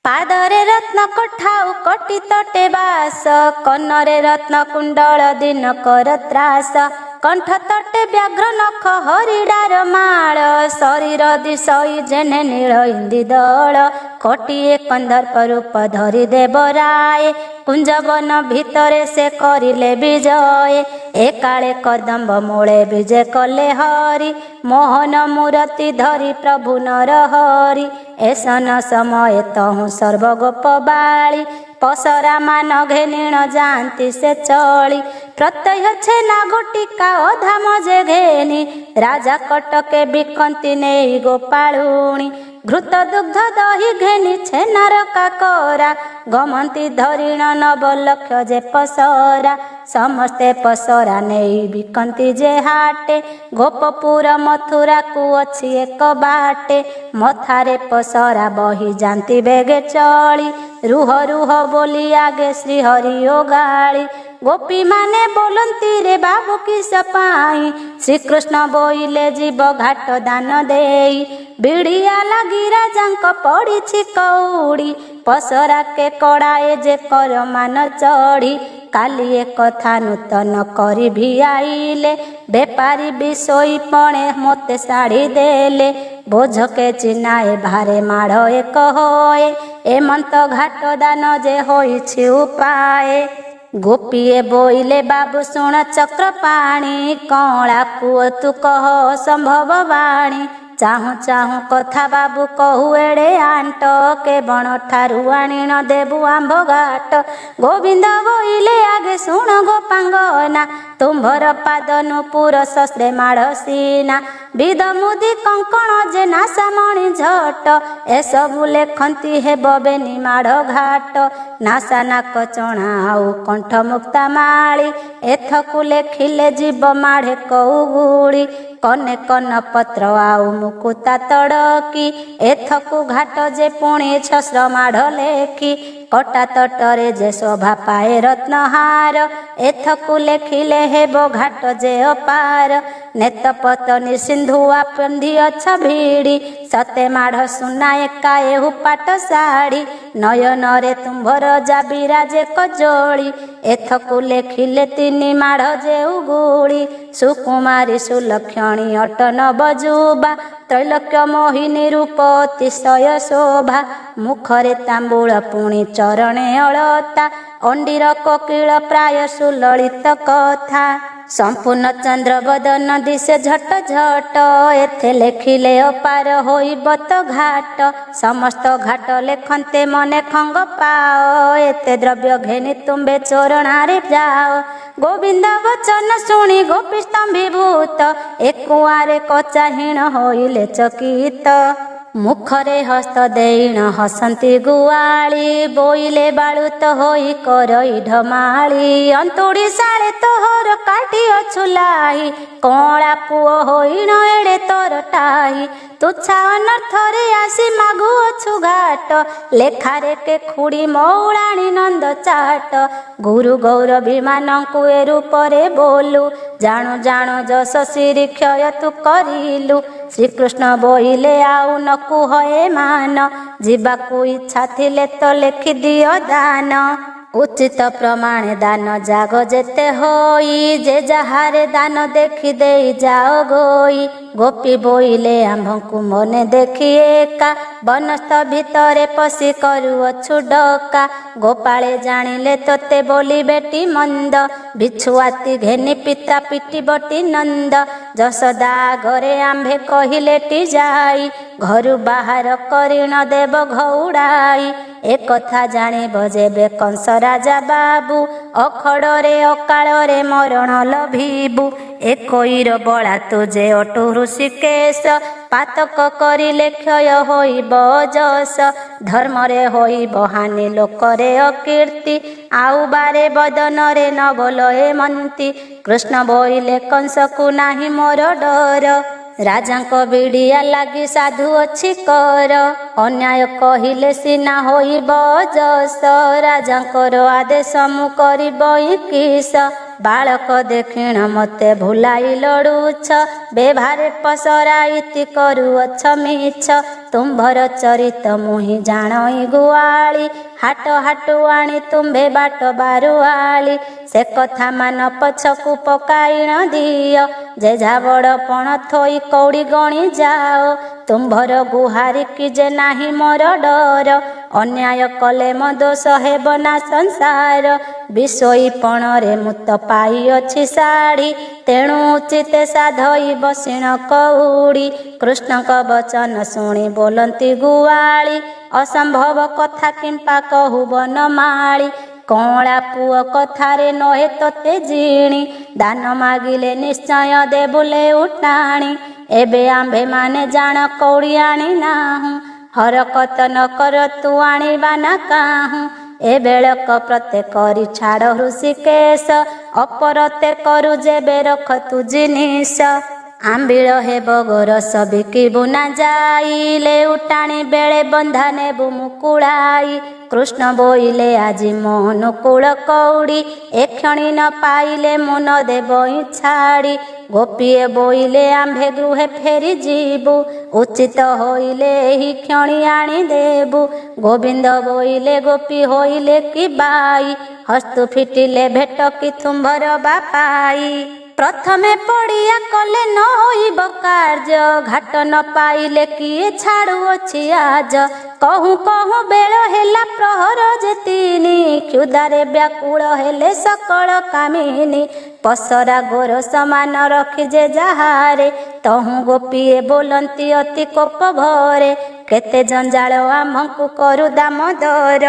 ପାଦରେ ରତ୍ନ କଠାଉ କଟି ତଟେ ବାସ କର୍ଣ୍ଣରେ ରତ୍ନ କୁଣ୍ଡଳ ଦିନ କର ତ୍ରାସ କଣ୍ଠ ତଟେ ବ୍ୟାଘ୍ର ନଖ ହରିଡାର ମାଳ ଶରୀର ଦିଶଇ ଯେନେ ନୀଳ ଇନ୍ଦି ଦଳ କୋଟିଏ କନ୍ଦର୍ପ ରୂପ ଧରି ଦେବରାଏ କୁଞ୍ଜବନ ଭିତରେ ସେ କରିଲେ ବିଜୟ ଏକାଳେ କଦମ୍ବ ମୂଳେ ବିଜେ କଲେ ହରି ମୋହନ ମୂରତି ଧରି ପ୍ରଭୁ ନର ହରି ଏସନ ସମୟ ତହୁଁ ସର୍ବଗୋପ ବାଳି ପସରା ମାନ ଘେନିଣ ଯାଆନ୍ତି ସେ ଚଳି ପ୍ରତ୍ୟହ ଛେନା ଗୋଟିକା ଅଧାମ ଯେ ଘେନି ରାଜା କଟକେ ବିକନ୍ତି ନେଇ ଗୋପାଳୁଣି ଘୃତ ଦୁଗ୍ଧ ଦହି ଘେନି ଛେନାର କାକରା ଗମନ୍ତି ଧରିଣ ନବ ଲକ୍ଷ ଯେ ପସରା ସମସ୍ତେ ପସରା ନେଇ ବିକନ୍ତି ଯେ ହାଟେ ଗୋପପୁର ମଥୁରାକୁ ଅଛି ଏକ ବାଟେ ମଥାରେ ପସରା ବହି ଯାନ୍ତି ବେଗେ ଚଳି ରୁହ ରୁହ ବୋଲି ଆଗେ ଶ୍ରୀହରି ଓ ଗାଳି ଗୋପୀ ମାନେ ବୋଲନ୍ତି ରେ ବାବୁ କିସ ପାଇଁ ଶ୍ରୀକୃଷ୍ଣ ବୋଇଲେ ଯିବ ଘାଟ ଦାନ ଦେଇ ବିଡ଼ିଆ ଲାଗି ରାଜାଙ୍କ ପଡ଼ିଛି କଉଡ଼ି ପସରା କେ କଡ଼ାଏ ଯେ କର ମାନ ଚଢ଼ି କାଲି ଏ କଥା ନୂତନ କରି ଭିଆଇଲେ ବେପାରୀ ବି ଶୋଇ ପଣେ ମୋତେ ଶାଢ଼ୀ ଦେଲେ ବୋଝକେ ଚିହ୍ନାଏ ଭାରେ ମାଡ଼ ଏକ ହୋଏ ଏମନ୍ତ ଘାଟ ଦାନ ଯେ ହୋଇଛି ଉପାଏ ଗୋପୀଏ ବୋଇଲେ ବାବୁ ଶୁଣ ଚକ୍ର ପାଣି କଅଁଳା ପୁଅ ତୁ କହ ସମ୍ଭବ ବାଣୀ ଚାହୁଁ ଚାହୁଁ କଥା ବାବୁ କହୁ ଏଡ଼େ ଆଣ୍ଟ କେବଣ ଠାରୁ ଆଣିଣ ଦେବୁ ଆମ୍ଭ ଘାଟ ଗୋବିନ୍ଦ ବୋଇଲେ ଆଗେ ଶୁଣ ଗୋପାଙ୍ଗନା ତୁମ୍ଭର ପାଦ ନୂପୁର ଶସ୍ତ୍ରେ ମାଡ଼ ସିନା ବିଦ ମୁଦି କଙ୍କଣ ଯେ ନାସାମଣି ଝଟ ଏସବୁ ଲେଖନ୍ତି ହେବ ବେନି ମାଡ଼ ଘାଟ ନାସା ନାକ ଚଣା ଆଉ କଣ୍ଠ ମୁକ୍ତା ମାଳି ଏଥକୁ ଲେଖିଲେ ଯିବ ମାଢ଼େ କଉ ଗୁଳି କନେ କନ ପତ୍ର ଆଉ ମୁକୁତା ତଡ଼କି ଏଥକୁ ଘାଟ ଯେ ପୁଣି ଛସ୍ର ମାଢ଼ ଲେଖି କଟା ତଟରେ ଯେ ଶୋଭା ପାଏ ରତ୍ନହାର ଏଥକୁ ଲେଖିଲେ ହେବ ଘାଟ ଯେ ଅପାର ନେତ ପତନି ସିନ୍ଧୁଆ ପିନ୍ଧି ଅଛ ଭିଡ଼ି ସତେ ମାଢ଼ ସୁନା ଏକା ଏହୁ ପାଟ ଶାଢ଼ୀ ନୟନରେ ତୁମ୍ଭର ଯା ବିରାଜେ କଜୋଳି ଏଥକୁ ଲେଖିଲେ ତିନି ମାଢ଼ ଯେଉ ଗୁଳି ସୁକୁମାରୀ ସୁଲକ୍ଷଣୀ ଅଟ ନବଯୁବା ତ୍ରୈଲୋକ୍ୟ ମୋହିନୀ ରୂପ ଅତିଶୟ ଶୋଭା ମୁଖରେ ତାମ୍ବୁଳ ପୁଣି ଚରଣେ ଅଳତା ଅଣ୍ଡିର କୋକିଳ ପ୍ରାୟ ସୁଲଳିତ କଥା संपूर्ण चंद्र बदन दिशे झट झट एथे लेखिले अपार होइब तो घाट समस्त घाट लेखन्ते मने खंग पाओ एते द्रव्य घेनी तुम्बे चोरणारे जाओ गोविंद वचन शुणी गोपी स्तंभीभूत एकुआरे कचाहीण होइले चकित मुखरे हस्त देईण हसंती गुआली बोइले बाळुत होई करई ढमाळी अंतुड़ी साळे तोहर काटी अछुलाई कला पुओ होइण एड़े तोर टाही तुच्छा अनर्थरे आसी मागु अछु घाट लेखारे के खुड़ी मौलाणी नंद चाट गुरु गौरवी मानंकु ए रूपरे बोलु जाणु जाणु जस श्री क्षय तु करिलु श्रीकृष्ण बोइले आउ न कुह ए मान जीवाकु इच्छा थिले तो लेखि दियो दान उचित प्रमाणे दान जाग जेते होई जे जहारे दान देखी दे जाओ गोई गोपी बोइले आंभंकु मने देखी एका बनस्थ भितरे पशि करुअछु डका गोपाळे जानिले तोते बोली बेटी मंद बिछुआती घेनी पिता पिटी बटी नंद जसोदा घरे आंभे कहिले टी जाई घरु बाहर करिण देव घौड़ाई एक कथा जानिब जेबे कंस राजा बाबू अखड़े अकाଳରେ मरण लभिबु एकोईर बला तुझे अटु ऋषिकेश पातक करिले क्षय होइब जस धर्मरे होइब हानि लोकरे अकीर्ति आउ बारे बदनरे न बोल एमंती कृष्ण बोइले कंसकु नाही मोर डर राजांक बिड़िया लागी साधु अच्छी कर अन्याय कहिले सिना होइब जस राजांकर आदेश मु करिब किस बालक देखिण मते भुलाई लड़ुछ बेभारे पसराइति करुअछ मिछ तुम्भर चरित मुहि जाणई गुआली हाट हाटु आनी तुम्भे बाट बारुआली से कथा मान पछकु पकाइण दिय जे झाबड़पण थोई कौड़ी गणी जाओ तुम्भर गुहारी कि जे नाही मोर डर अन्याय कले म दोष हेब ना संसार विषयीपणरे मुत पाई अछि साड़ी तेणु उचिते साधई बसिण कौड़ी कृष्णक वचन शुणी बोलंती गुआली असंभव कथा किंपा कहु बनमाली कला पुओ कथारे नहे तोते जीणी दान मागिले निश्चय देबुले उठाणी एबे आंभे माने जान कौड़ी आनी नाहु हरकत न कर तू आनिबा ना काहू ए बेलक प्रत्येक करी छाड़ ऋषिकेश अपरते करू जेबे रख तू जिनिस आंबिल हे बगरस बिकिबु ना जाइले उठाणी बेले बंधा नेबु मुकुड़ाई कृष्ण बोइले आजी मो अनुकूल कौड़ी एक्षणी न पाइले मुन देबई छाड़ी गोपीए बोइले आंभे गृहे फेरी जीबु उचित होइले ही क्षणी आनी देबु गोविंद बोइले गोपी होइले कि बाई हस्तु फिटिले भेट कि तुम्भर बापाई प्रथमे पड़िया कले न होइब कार्य घाट न पाइले किए छाड़ू अछि आज कहूँ कहूँ बेल हेला प्रहर जेतिनी क्षुधारे व्याकुल हेले सकल कामिनी पसरा गोर समान रखी जे जहारे तहु गोपीए बोलंती अति कोप भरे केते जंजाल आमକୁ करू दामोदर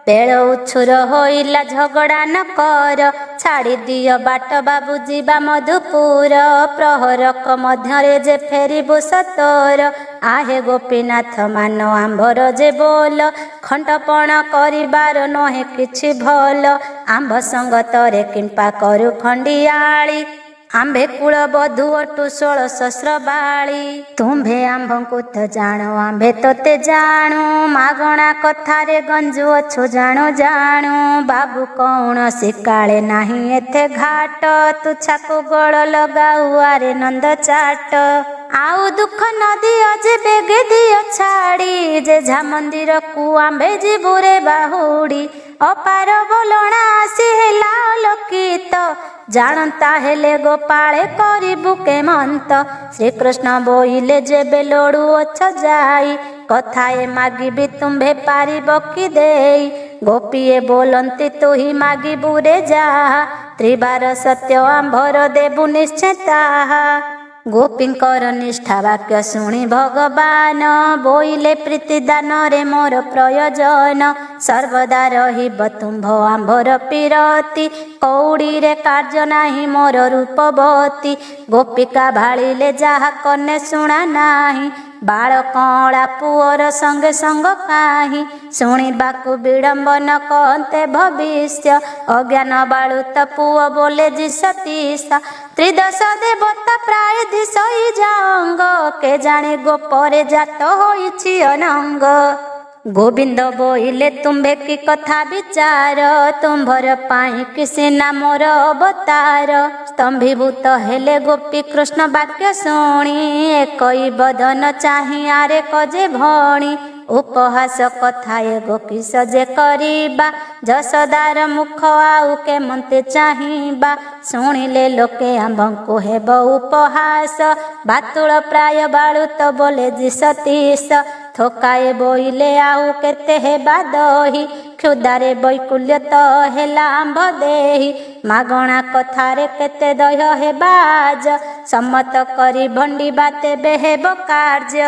बेल उछुर होइला झगड़ा न कर छाड़ी दियो बाट बाबू जीवा मधुपुर प्रहरक मध्यरे जे फेरिबु सतोर आहे गोपीनाथ मान आंभर जे बोल खंडपण करिबार नहे किछि भल आंभ संगतरे किंपा करू खंडियाली आंभे कुल बधु अटु 16 बाली तुम्भे आंभंकु तो जाणो आंभे तोते जाणु मागणा कथारे गंजु अछु जाणु जाणु बाबू कौन सिकाले नाही एथे घाट तुछाकु गळ लगाउ आरे नंद चाट आउ दुख नदी अजे बेगे दियो छाड़ी जे झा मंदिर कु आंभे जीबुरे बाहुड़ी अपार बोलणा आसी हेला लोकित जानता हेले गोपाळे करिबु केमंत श्रीकृष्ण बोइले जेबे लोड़ू अछ जाई कथाए मागिबी तुम्भे पारिब कि देई गोपीए बोलंती तु ही मागिबु रे जा त्रिबार सत्य आंभर देबु निश्चय ताहा। गोपींकर निष्ठा वाक्य शुणी भगवान बोइले प्रीति दान रे मोर प्रयोजन। सर्वदा रहिब तुम्भ आंभर पीरती कौड़ी रे कार्य नाही मोर रूपवती। गोपिका भाଳିले जाहा कने शुणा नाही बाळ कला पुअर संगे संग काहि। शुणिबाकु विडंबन कहते भविष्य अज्ञान बाळुत पुअ बोले जी सतीश। त्रिदश देवता प्राय दिशई जांग के जाने गोपरे जात होइछि अनंग। गोविंद बोइले तुम्भे की कथा विचार तुम्भर पाई किसी नामर अवतार। स्तंभीभूत हेले गोपी कृष्ण वाक्य शुणी एकई बदन चाहि आरे कजे भणी। उपहास कथाए गोपी सजे करिबा जसदार मुख आउ के मन्ते चाहिबा। शुणिले लोके आंभंकु हेब उपहास बातुल प्राय बाळुत बोले जी सतीश। थोकाए बोइले आउ केते हेबा दही क्षुदारे बैकुल्य तो हेला आंभ देही। मागणा कथारे केते दह्य हेबाज सम्मत करी भंडिबा तेबे हेब कार्य।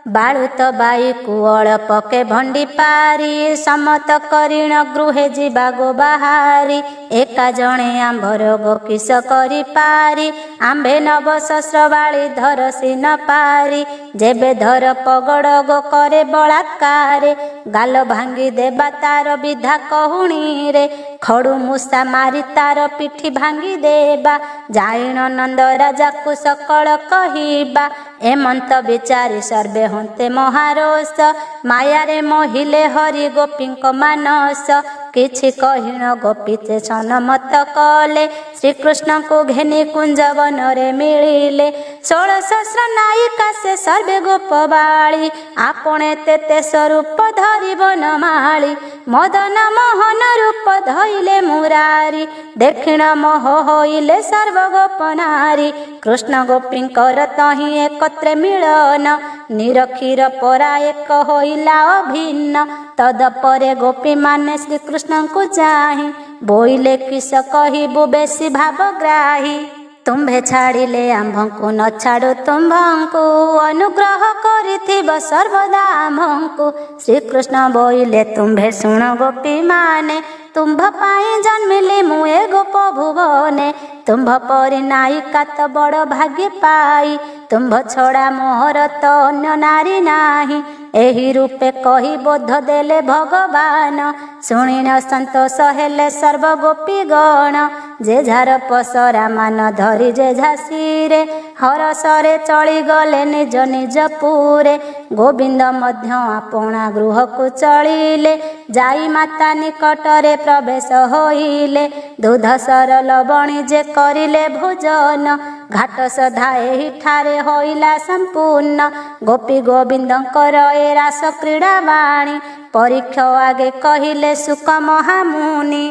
बाळुत बाई कुअल पके भंडी पारी सम्मत करिण गृहे जीवा गो बाहारी। एका जणे आंभर गो किस करी पारी आंबे नव सहस्र बाळी धरसी न पारी। जेबे धर पगड़ गो करे बलात्कारे गाल भांगी देबा तार विधा कहुणी रे। खड़ू मूसा मारी तार पिठी भांगी देबा जाइण नंद राजा को सकल कहिबा। एमंत विचारी सर्वे हंते महारोष मायारे मोहिले हरि गोपींक मानस। किछि कहिण गोपी ते सनमत कले श्रीकृष्ण को घेनी कुंज वन रे मिलिले। 16 सहस्र नायिका से सर्वे गोप बाळी आपणे तेते स्वरूप धरि बनमाळी। मदन मोहन रूप धइले मुरारी दक्षिण मोह होइले सर्व गोप नारी। कृष्ण गोपींकर तहि एकत्रे मिलन निरखीर परा एक होइला अभिन्न। तदपरे गोपी माने श्रीकृष्ण को चाहि बोइले किस कहिबु बेसी भावग्राही। तुम्भे छाड़िले आंभंकु न छाड़ु तुम्भंकु अनुग्रह करिथिब सर्वदा आंभंकु। श्रीकृष्ण बोइले तुम्भे शुण गोपी माने तुम्भ पाई जन्मिले मुए गोप भुवने। तुम्भ परि नायिका तो बड़ भाग्य पाई तुम्भ छड़ा मोहर तो अन्य नारी नाही। एही रूपे कही बोध देले भगवान शुणिन संतोष हेले सर्व गोपी गण। जे झार पसरा मान धरी जे झासीरे हरसरे चली गले निज निज पुरे। गोविंद मध्य आपणा गृह को चलिले जाई माता निकटरे प्रवेश होइले। दूध सर लवणी जे करिले भोजन घाट सधा एही ठारे होइला संपूर्ण। गोपी गोविंदंकर ए रास क्रीड़ा वाणी परीक्ष आगे कहिले सुख महामुनि।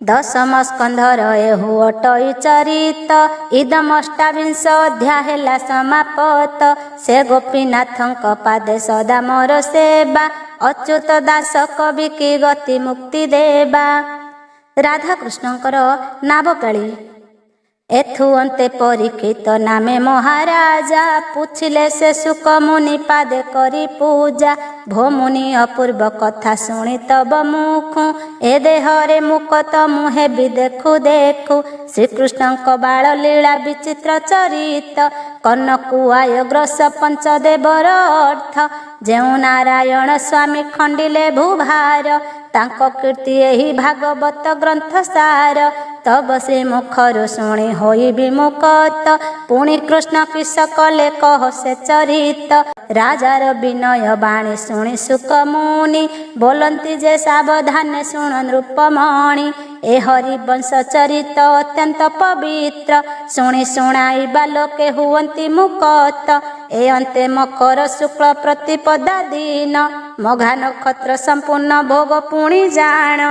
दशम स्कंधर एहु अटई चरित इदम अष्टाविंश अध्याय हेला समापत। से गोपीनाथंक पादे सदा मोर सेवा अच्युत दास कवि की गति मुक्ति देवा। राधा कृष्णंकर नावकाली एथु अंते परीक्षित नामे महाराजा पूछिले से सुख मुनि पादे करी पूजा। भो मुनि अपूर्व कथा शुणी तब मुखु ए देहरे मुकत मुहे भी देखु देखु। श्रीकृष्ण बाल लीला विचित्र चरित कनकु आय ग्रस पंचदेवर अर्थ। जेउ नारायण स्वामी खंडिले भूभार तांको कीर्ति एही भागवत ग्रंथ सार। तब से मुखरु शुणी होई विमुखत पुणी कृष्ण किस कले कह से चरित। राजार विनय बाणी शुणी सुख मुनि बोलंती जे सावधान शुण नृपमणि। ए हरिवंश चरित अत्यंत पवित्र शुणी शुणाइबा लोके हुवंती मुकत। ए अंते मकर शुक्ल प्रतिपदा दिन मघा नक्षत्र संपूर्ण भोग पुणी जाण।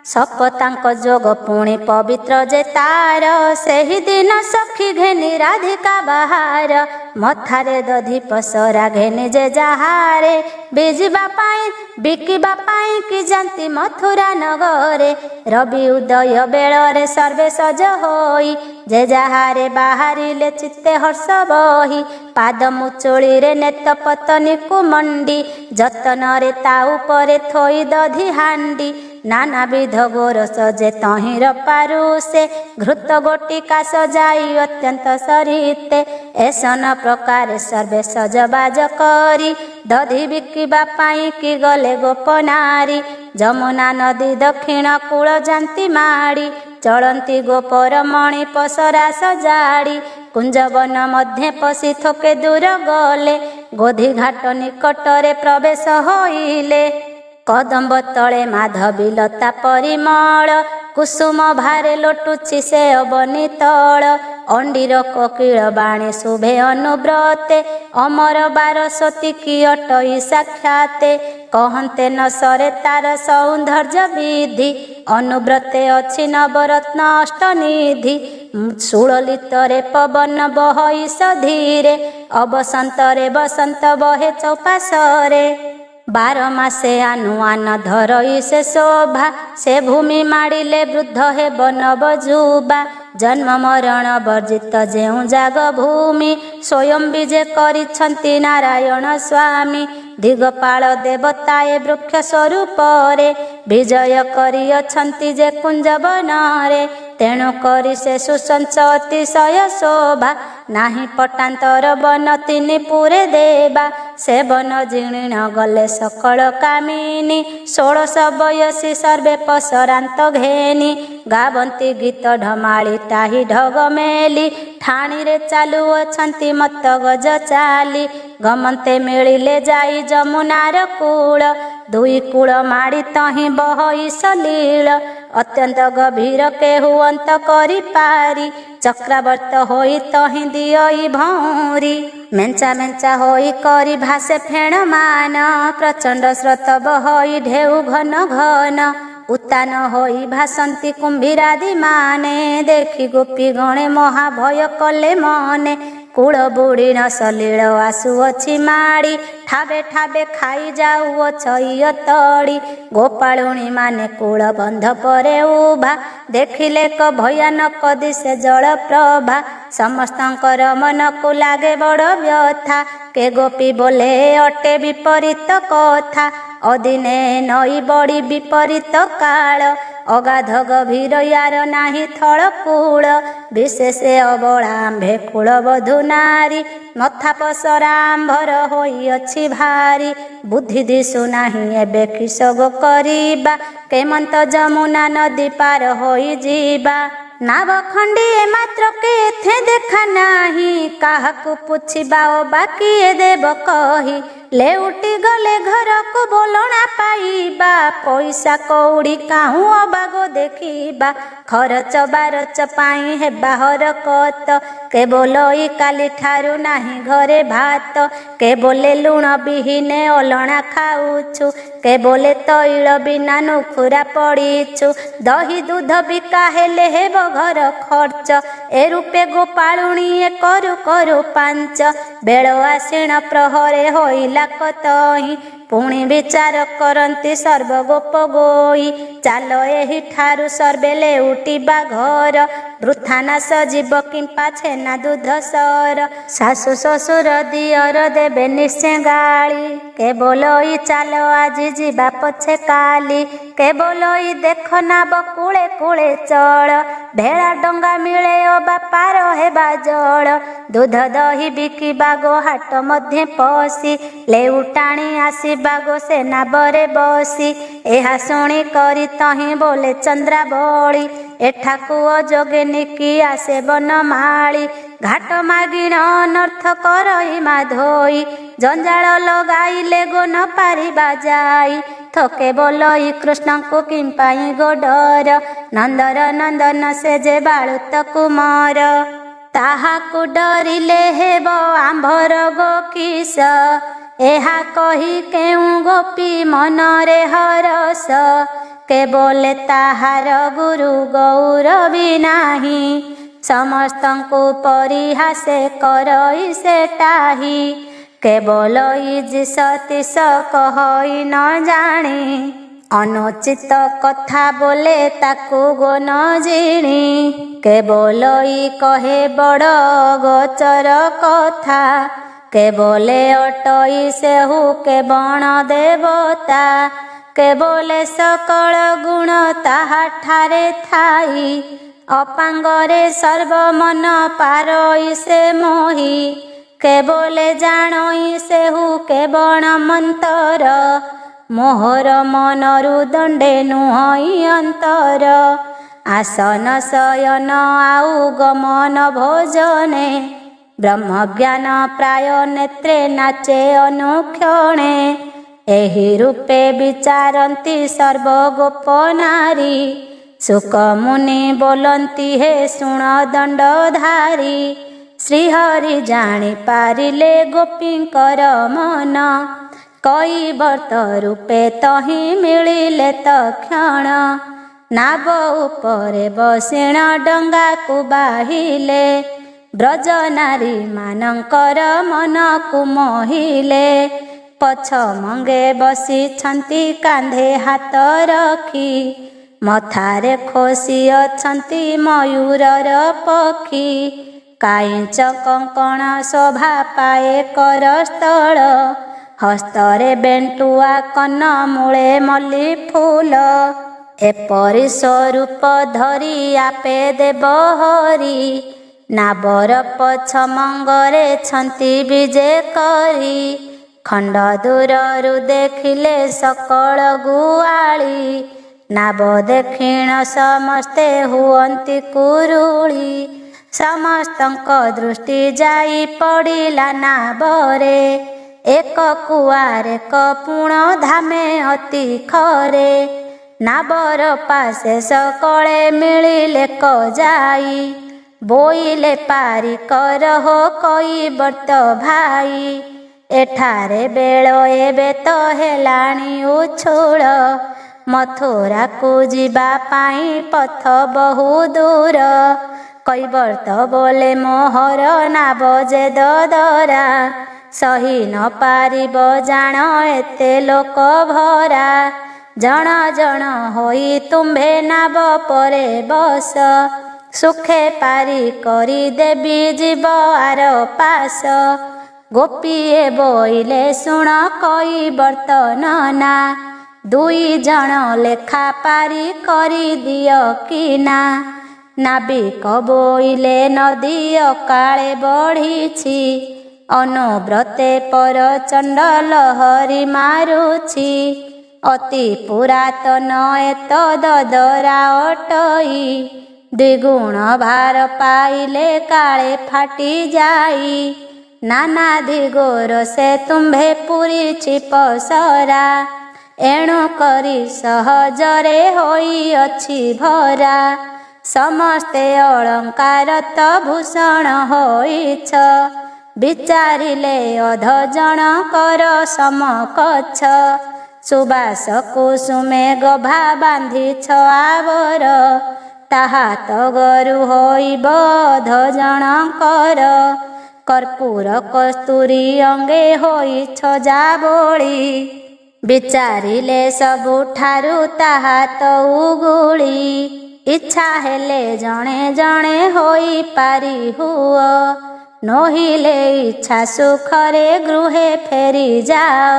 सपतांक जोग पुणी पवित्र जे तार सेही दिन सखी घेनी राधिका बाहार। ମଥାରେ ଦଧି ପସରା ଘେନି ଯେ ଯାହାରେ ବିଜିବା ପାଇଁ ବିକିବା ପାଇଁ କି ଯାନ୍ତି ମଥୁରା ନଗରେ। ରବି ଉଦୟ ବେଳରେ ସର୍ବେ ସଜ ହୋଇ ଯେ ଯାହାରେ ବାହାରିଲେ ଚିତ୍ତେ ହର୍ଷ ବହି। ପାଦ ମୁଚୁଳିରେ ନେତ ପତନିକୁ ମଣ୍ଡି ଯତନରେ ତା ଉପରେ ଥୋଇ ଦଧି ହାଣ୍ଡି। ନାନାବିଧ ଗୋରସ ଯେ ତହିଁର ପାରୁ ସେ ଘୃତ ଗୋଟିକା ସଜାଇ ଅତ୍ୟନ୍ତ ସରିତେ। ଏସନ ପ୍ରକାରେ ସର୍ବେ ସଜବାଜ କରି ଦଧି ବିକିବା ପାଇଁ କି ଗଲେ ଗୋପନାରୀ। ଯମୁନା ନଦୀ ଦକ୍ଷିଣ କୂଳ ଯାନ୍ତି ମାଡ଼ି ଚଳନ୍ତି ଗୋପର ମଣି ପସରା ସଜାଡ଼ି। କୁଞ୍ଜବନ ମଧ୍ୟେ ପଶି ଥୋକେ ଦୂର ଗଲେ ଗୋଧି ଘାଟ ନିକଟରେ ପ୍ରବେଶ ହୋଇଲେ। କଦମ୍ବ ତଳେ ମାଧବୀ ଲତା ପରିମଳ କୁସୁମ ଭାରେ ଲୋଟୁଛି ସେ ଅବନୀ ତଳ। ଅଣ୍ଡିର କୋକିଳ ବାଣୀ ଶୁଭେ ଅନୁବ୍ରତେ ଅମର ବାରସ୍ୱତୀ କି ଅଟଇ ସାକ୍ଷାତେ। କହନ୍ତେ ନ ସରେ ତାର ସୌନ୍ଦର୍ଯ୍ୟ ବିଧି ଅନୁବ୍ରତେ ଅଛି ନବରତ୍ନ ଅଷ୍ଟନିଧି। ସୁଳଲିତରେ ପବନ ବହଇ ସଧୀରେ ଅବସନ୍ତରେ ବସନ୍ତ ବହେ ଚୌପାଶରେ। ବାର ମାସେ ଆନୁଆନ ଧରଇ ସେ ଶୋଭା ସେ ଭୂମି ମାଡ଼ିଲେ ବୃଦ୍ଧ ହେବ ନବଯୁବା। ଜନ୍ମ ମରଣ ବର୍ଜିତ ଯେଉଁ ଜାଗ ଭୂମି ସ୍ୱୟଂ ବିଜେ କରିଛନ୍ତି ନାରାୟଣ ସ୍ୱାମୀ। ଦିଗପାଳ ଦେବତାଏ ବୃକ୍ଷ ସ୍ୱରୂପରେ ବିଜୟ କରିଅଛନ୍ତି ଯେ କୁଞ୍ଜବନରେ। ତେଣୁ କରି ସେ ସୁସଂସ ଅତିଶୟ ଶୋଭା ନାହିଁ ପଟାନ୍ତର ବନ ତିନି ପୁରେ ଦେବା। ସେ ବନ ଜିଣିଣ ଗଲେ ସକଳ କାମିନୀ 16 ବୟସୀ ସର୍ବେ ପସରାନ୍ତ ଘେନି। ଗାବନ୍ତି ଗୀତ ଢମାଳି ଟାହି ଢଗ ମେଲି ଠାଣିରେ ଚାଲୁଅଛନ୍ତି ମତ ଗଜ ଚାଲି। ଗମନ୍ତେ ମିଳିଲେ ଯାଇ ଯମୁନାର କୂଳ ଦୁଇ କୂଳ ମାଡ଼ି ତହିଁ ବହଇ ସଲୀଳ। ଅତ୍ୟନ୍ତ ଗଭୀର କେହୁ ଅନ୍ତ କରିପାରି ଚକ୍ରାବର୍ତ୍ତ ହୋଇ ତହିଁ ଦିଅଇ ଭଉଁରି। ମେଞ୍ଚା ମେଞ୍ଚା ହୋଇ କରି ଭାସେ ଫେଣ ମାନ ପ୍ରଚଣ୍ଡ ସ୍ରୋତ ବହଇ ଢେଉ ଘନ ଘନ। ଉତ୍ତାନ ହୋଇ ଭାସନ୍ତି କୁମ୍ଭୀରାଦି ମାନେ ଦେଖି ଗୋପୀ ଗଣେ ମହାଭୟ କଲେ ମନେ। କୂଳ ବୁଢ଼ୀଣ ସଲୀଳ ଆସୁଅଛି ମାଡ଼ି ଠାବେ ଠାବେ ଖାଇ ଯାଉଅଛ ଇୟତଡ଼ି। ଗୋପାଳୁଣୀ ମାନେ କୂଳ ବନ୍ଧ ପରେ ଉଭା ଦେଖିଲେ କ ଭୟାନକ ଦିଶେ ଜଳ ପ୍ରଭା। ସମସ୍ତଙ୍କର ମନକୁ ଲାଗେ ବଡ଼ ବ୍ୟଥା କେ ଗୋପୀ ବୋଲେ ଅଟେ ବିପରୀତ କଥା। ଅଦିନେ ନଈ ବଡ଼ି ବିପରୀତ କାଳ ଅଗାଧ ଗଭୀର ୟାର ନାହିଁ ଥଳ କୂଳ। ବିଶେଷ ଅବଳା ଆମ୍ଭେ କୂଳବଧୂ ନାରୀ ମଥା ପସରା ଆମ୍ଭର ହୋଇଅଛି ଭାରି। ବୁଦ୍ଧି ଦିଶୁ ନାହିଁ ଏବେ କିସଗ କରିବା କେମନ୍ତ ଯମୁନା ନଦୀ ପାର ହୋଇଯିବା। ନାବ ଖଣ୍ଡିଏ ମାତ୍ର କେଥେ ଦେଖା ନାହିଁ କାହାକୁ ପୁଛିବା ଓ ବାକିଏ ଦେବ କହି। ଲେଉଟି ଗଲେ ଘରକୁ ବୋଲଣା ପାଇବା ପଇସା କଉଡ଼ି କାହୁଁ ଅବାଗ ଦେଖିବା। ଖରଚ ବାରଚ ପାଇଁ ହେବା ହରକତ କେବଳ ଇ କାଲି ଠାରୁ ନାହିଁ ଘରେ ଭାତ। କେବଲେ ଲୁଣ ବିହିନେ ଅଲଣା ଖାଉଛୁ କେବଲେ ତୈଳ ବିନା ନୁଖୁରା ପଡ଼ିଛୁ। ଦହି ଦୁଧ ବିକା ହେଲେ ହେବ ଘର ଖର୍ଚ୍ଚ ଏ ରୂପେ ଗୋପାଳୁଣୀଏ କରୁ କରୁ ପାଞ୍ଚ। ବେଳ ଆସିଣ ପ୍ରହରେ ହୋଇଲା କତହିଁ ପୁଣି ବିଚାର କରନ୍ତି ସର୍ବ ଗୋପ ଗୋଇ। ଚାଲ ଏହି ଠାରୁ ସର୍ବେ ଲେଉଟିବା ଘର ବୃଥା ନାଶ ଯିବ କିମ୍ପା ଛେନା ଦୁଧ ସର। ଶାଶୁ ଶ୍ୱଶୁର ଦିଅର ଦେବେ ନିଶ୍ଚେ ଗାଳି କେବଳ ଇ ଚାଲ ଆଜି ଯିବା ପଛେ କାଲି। କେବଳ ଇ ଦେଖ ନାବ କୂଳେ କୂଳେ ଚଳ ଭେଳା ଡଙ୍ଗା ମିଳେ ଅବା ପାର ହେବା ଜଳ। ଦୁଧ ଦହି ବିକିବା ଗୋ ହାଟ ମଧ୍ୟେ ପଶି ଲେଉଟାଣି ଆସିବା ଗୋ ସେ ନାବରେ ବସି। ଏହା ଶୁଣି କରି ତହିଁ ବୋଲେ ଚନ୍ଦ୍ରାବଳୀ ଏଠାକୁ ଅଯୋଗେ ନିକି ଆସେ ବନମାଳି। ଘାଟ ମାଗିଣ ଅନର୍ଥ କରଇ ମାଧୋଇ ଜଞ୍ଜାଳ ଲଗାଇଲେ ଗୋ ନ ପାରିବା ଯାଇ। ଥୋକେ ବୋଲଇ କୃଷ୍ଣଙ୍କୁ କିମ୍ପାଇଁ ଗୋଡର ନନ୍ଦର ନନ୍ଦନ ସେ ଯେ ବାଳୁତ କୁମର। ତାହାକୁ ଡରିଲେ ହେବ ଆମ୍ଭର ଗୋ କିସ ଏହା କହି କେଉଁ ଗୋପୀ ମନରେ ହରସ। କେବଲେ ତାହାର ଗୁରୁ ଗୌରବୀ ନାହିଁ ସମସ୍ତଙ୍କୁ ପରିହାସେ କରଇ ସେଟାହି କେବଳ ଇଜି ସତୀଶ କହଇ ନ ଜାଣି ଅନୁଚିତ କଥା ବୋଲେ ତାକୁ ଗୋନ ଜିଣି କେବଳ ଇ କହେ ବଡ଼ ଗୋଚର କଥା କେବଲେ ଅଟଇ ସେହୁ କେବଣ ଦେବତା କେବଲେ ସକଳ ଗୁଣ ତାହାଠାରେ ଥାଇ ଅପାଙ୍ଗରେ ସର୍ବମନ ପାରଇ ସେ ମୋହି କେବଲେ ଜାଣଇ ସେହୁ କେବଣ ମନ୍ତର ମୋହର ମନରୁ ଦଣ୍ଡେ ନୁହଇ ଅନ୍ତର ଆସନ ଶୟନ ଆଉ ଗମନ ଭୋଜନେ ବ୍ରହ୍ମଜ୍ଞାନ ପ୍ରାୟ ନେତ୍ରେ ନାଚେ ଅନୁକ୍ଷଣେ ଏହି ରୂପେ ବିଚାରନ୍ତି ସର୍ବଗୋପ ନାରୀ ଶୁକମୁନି ବୋଲନ୍ତି ହେ ଶୁଣ ଦଣ୍ଡଧାରୀ ଶ୍ରୀହରି ଜାଣି ପାରିଲେ ଗୋପୀଙ୍କର ମନ କୈବର୍ତ୍ତ ରୂପେ ତହିଁ ମିଳିଲେ ତକ୍ଷଣ ନାବ ଉପରେ ବସିଣ ଡଙ୍ଗାକୁ ବାହିଲେ ବ୍ରଜ ନାରୀ ମାନଙ୍କର ମନକୁ ମୋହିଲେ ପଛ ମଙ୍ଗେ ବସିଛନ୍ତି କାନ୍ଧେ ହାତ ରଖି ମଥାରେ ଖୋସି ଅଛନ୍ତି ମୟୂରର ପକ୍ଷୀ କାଇଁଚ କଙ୍କଣ ଶୋଭା ପାଏ କରସ୍ଥଳ ହସ୍ତରେ ବେଣ୍ଟୁଆ କନ ମୂଳେ ମଲ୍ଲି ଫୁଲ ଏପରି ସ୍ୱରୂପ ଧରି ଆପେ ଦେବ ହରି ନାବର ପଛ ମଙ୍ଗରେ ଛନ୍ତି ବିଜେ କରି ଖଣ୍ଡ ଦୂରରୁ ଦେଖିଲେ ସକଳ ଗୁଆଳି ନାବ ଦେଖିଣ ସମସ୍ତେ ହୁଅନ୍ତି କୁରୁଳି ସମସ୍ତଙ୍କ ଦୃଷ୍ଟି ଯାଇ ପଡ଼ିଲା ନାବରେ ଏକ କୁଆରେ କପୁଣ ଧାମେ ଅତି ଖରେ ନାବର ପାଶେ ସକଳେ ମିଳିଲେ କଯାଇ ବୋଇଲେ ପାରି କର ହୋ କୈବର୍ତ୍ତ ଭାଇ ଏଠାରେ ବେଳ ଏବେ ତ ହେଲାଣି ଉଛୁଳ ମଥୁରାକୁ ଯିବା ପାଇଁ ପଥ ବହୁ ଦୂର କୈବର୍ତ୍ତ ବୋଲେ ମୋହର ନାବ ଯେ ଦଦରା ସହି ନ ପାରିବ ଜାଣ ଏତେ ଲୋକ ଭରା ଜଣ ଜଣ ହୋଇ ତୁମ୍ଭେ ନାବ ପରେ ବସ ସୁଖେ ପାରି କରି ଦେବି ଯିବ ଆର ପାଶ ଗୋପୀଏ ବୋଇଲେ ଶୁଣ କୈବର୍ତ୍ତ ନନା ଦୁଇ ଜଣ ଲେଖା ପାରି କରି ଦିଅ କିନା ନାବିକ ବୋଇଲେ ନଦୀ ଅକାଳେ ବଢ଼ିଛି ଅନୁବ୍ରତେ ପରଚଣ୍ଡ ଲହରୀ ମାରୁଛି ଅତି ପୁରାତନ ଏତ ଦଦରା ଅଟଇ ଦ୍ୱିଗୁଣ ଭାର ପାଇଲେ କାଳେ ଫାଟି ଯାଇ ନାନା ଦିଗୋର ସେ ତୁମ୍ଭେ ପୁରିଛି ପସରା ଏଣୁ କରି ସହଜରେ ହୋଇଅଛି ଭରା ସମସ୍ତେ ଅଳଙ୍କାର ତ ଭୂଷଣ ହୋଇଛ ବିଚାରିଲେ ଅଧ ଜଣଙ୍କର ସମକଛ ସୁବାସ କୁସୁମେ ଗଭା ବାନ୍ଧିଛ ଆବର ତାହା ତଗରୁ ହୋଇବ ଅଧ ଜଣଙ୍କର କର୍ପୂର କସ୍ତୁରୀ ଅଙ୍ଗେ ହୋଇଛ ଯାବଳି ବିଚାରିଲେ ସବୁଠାରୁ ତାହା ତ ଉଗୁଳି ଇଚ୍ଛା ହେଲେ ଜଣେ ଜଣେ ହୋଇପାରି ହୁଅ ନୋହିଲେ ଇଚ୍ଛା ସୁଖରେ ଗୃହେ ଫେରି ଯାଅ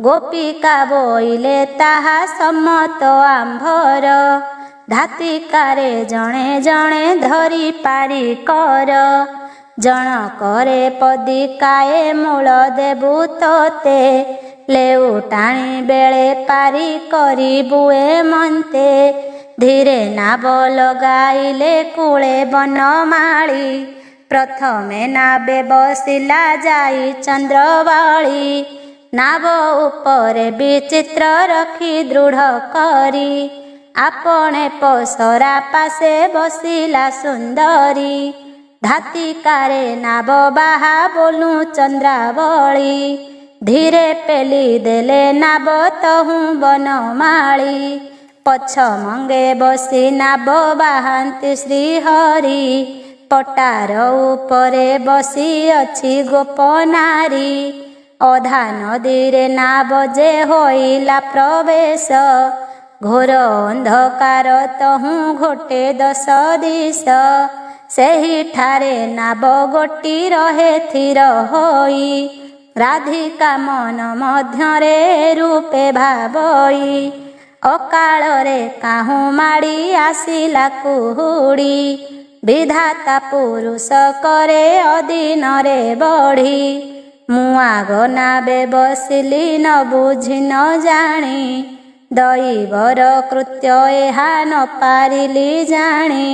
ଗୋପିକା ବୋଇଲେ ତାହା ସମ୍ମତ ଆମ୍ଭର ଧାତିକାରେ ଜଣେ ଜଣେ ଧରି ପାରି କର ଜଣ କରେ ପଦିକାଏ ମୂଳ ଦେବୁ ତୋତେ ଲେଉଟାଣି ବେଳେ ପାରି କରିବୁ ଏ ମନ୍ତେ ଧୀରେ ନାବ ଲଗାଇଲେ କୂଳେ ବନମାଳି ପ୍ରଥମେ ନାବେ ବସିଲା ଯାଇ ଚନ୍ଦ୍ରବାଳି ନାବ ଉପରେ ବିଚିତ୍ର ରଖି ଦୃଢ଼ କରି ଆପଣେ ପସରା ପାଶେ ବସିଲା ସୁନ୍ଦରୀ ଧାତିକାରେ ନାବ ବାହା ବୋଲୁ ଚନ୍ଦ୍ରାବଳି ଧୀରେ ପେଲି ଦେଲେ ନାବ ତହୁଁ ବନମାଳି ପଛ ମଙ୍ଗେ ବସି ନାବ ବାହାନ୍ତି ଶ୍ରୀହରି। ପଟାର ଉପରେ ବସି ଅଛି ଗୋପ ନାରୀ। ଅଧା ନଦୀରେ ନାବ ଯେ ହୋଇଲା ପ୍ରବେଶ। ଘୋର ଅନ୍ଧକାର ତହୁଁ ଘୋଟେ 10 ଦିଶ। ସେହିଠାରେ ନାବ ଗୋଟି ରହେ ଥିର ହୋଇ। ରାଧିକା ମନ ମଧ୍ୟରେ ରୂପେ ଭାବଇ। ଅକାଳରେ କାହୁଁ ମାଡ଼ି ଆସିଲା କୁହୁଡ଼ି। ବିଧାତା ପୁରୁଷ କରେ ଅଦିନରେ ବଢ଼ି। ମୁଁ ଆଗ ନାବେ ବସିଲି ନ ବୁଝି ନ ଜାଣି। ଦଇବର କୃତ୍ୟ ଏହା ନ ପାରିଲି ଜାଣି।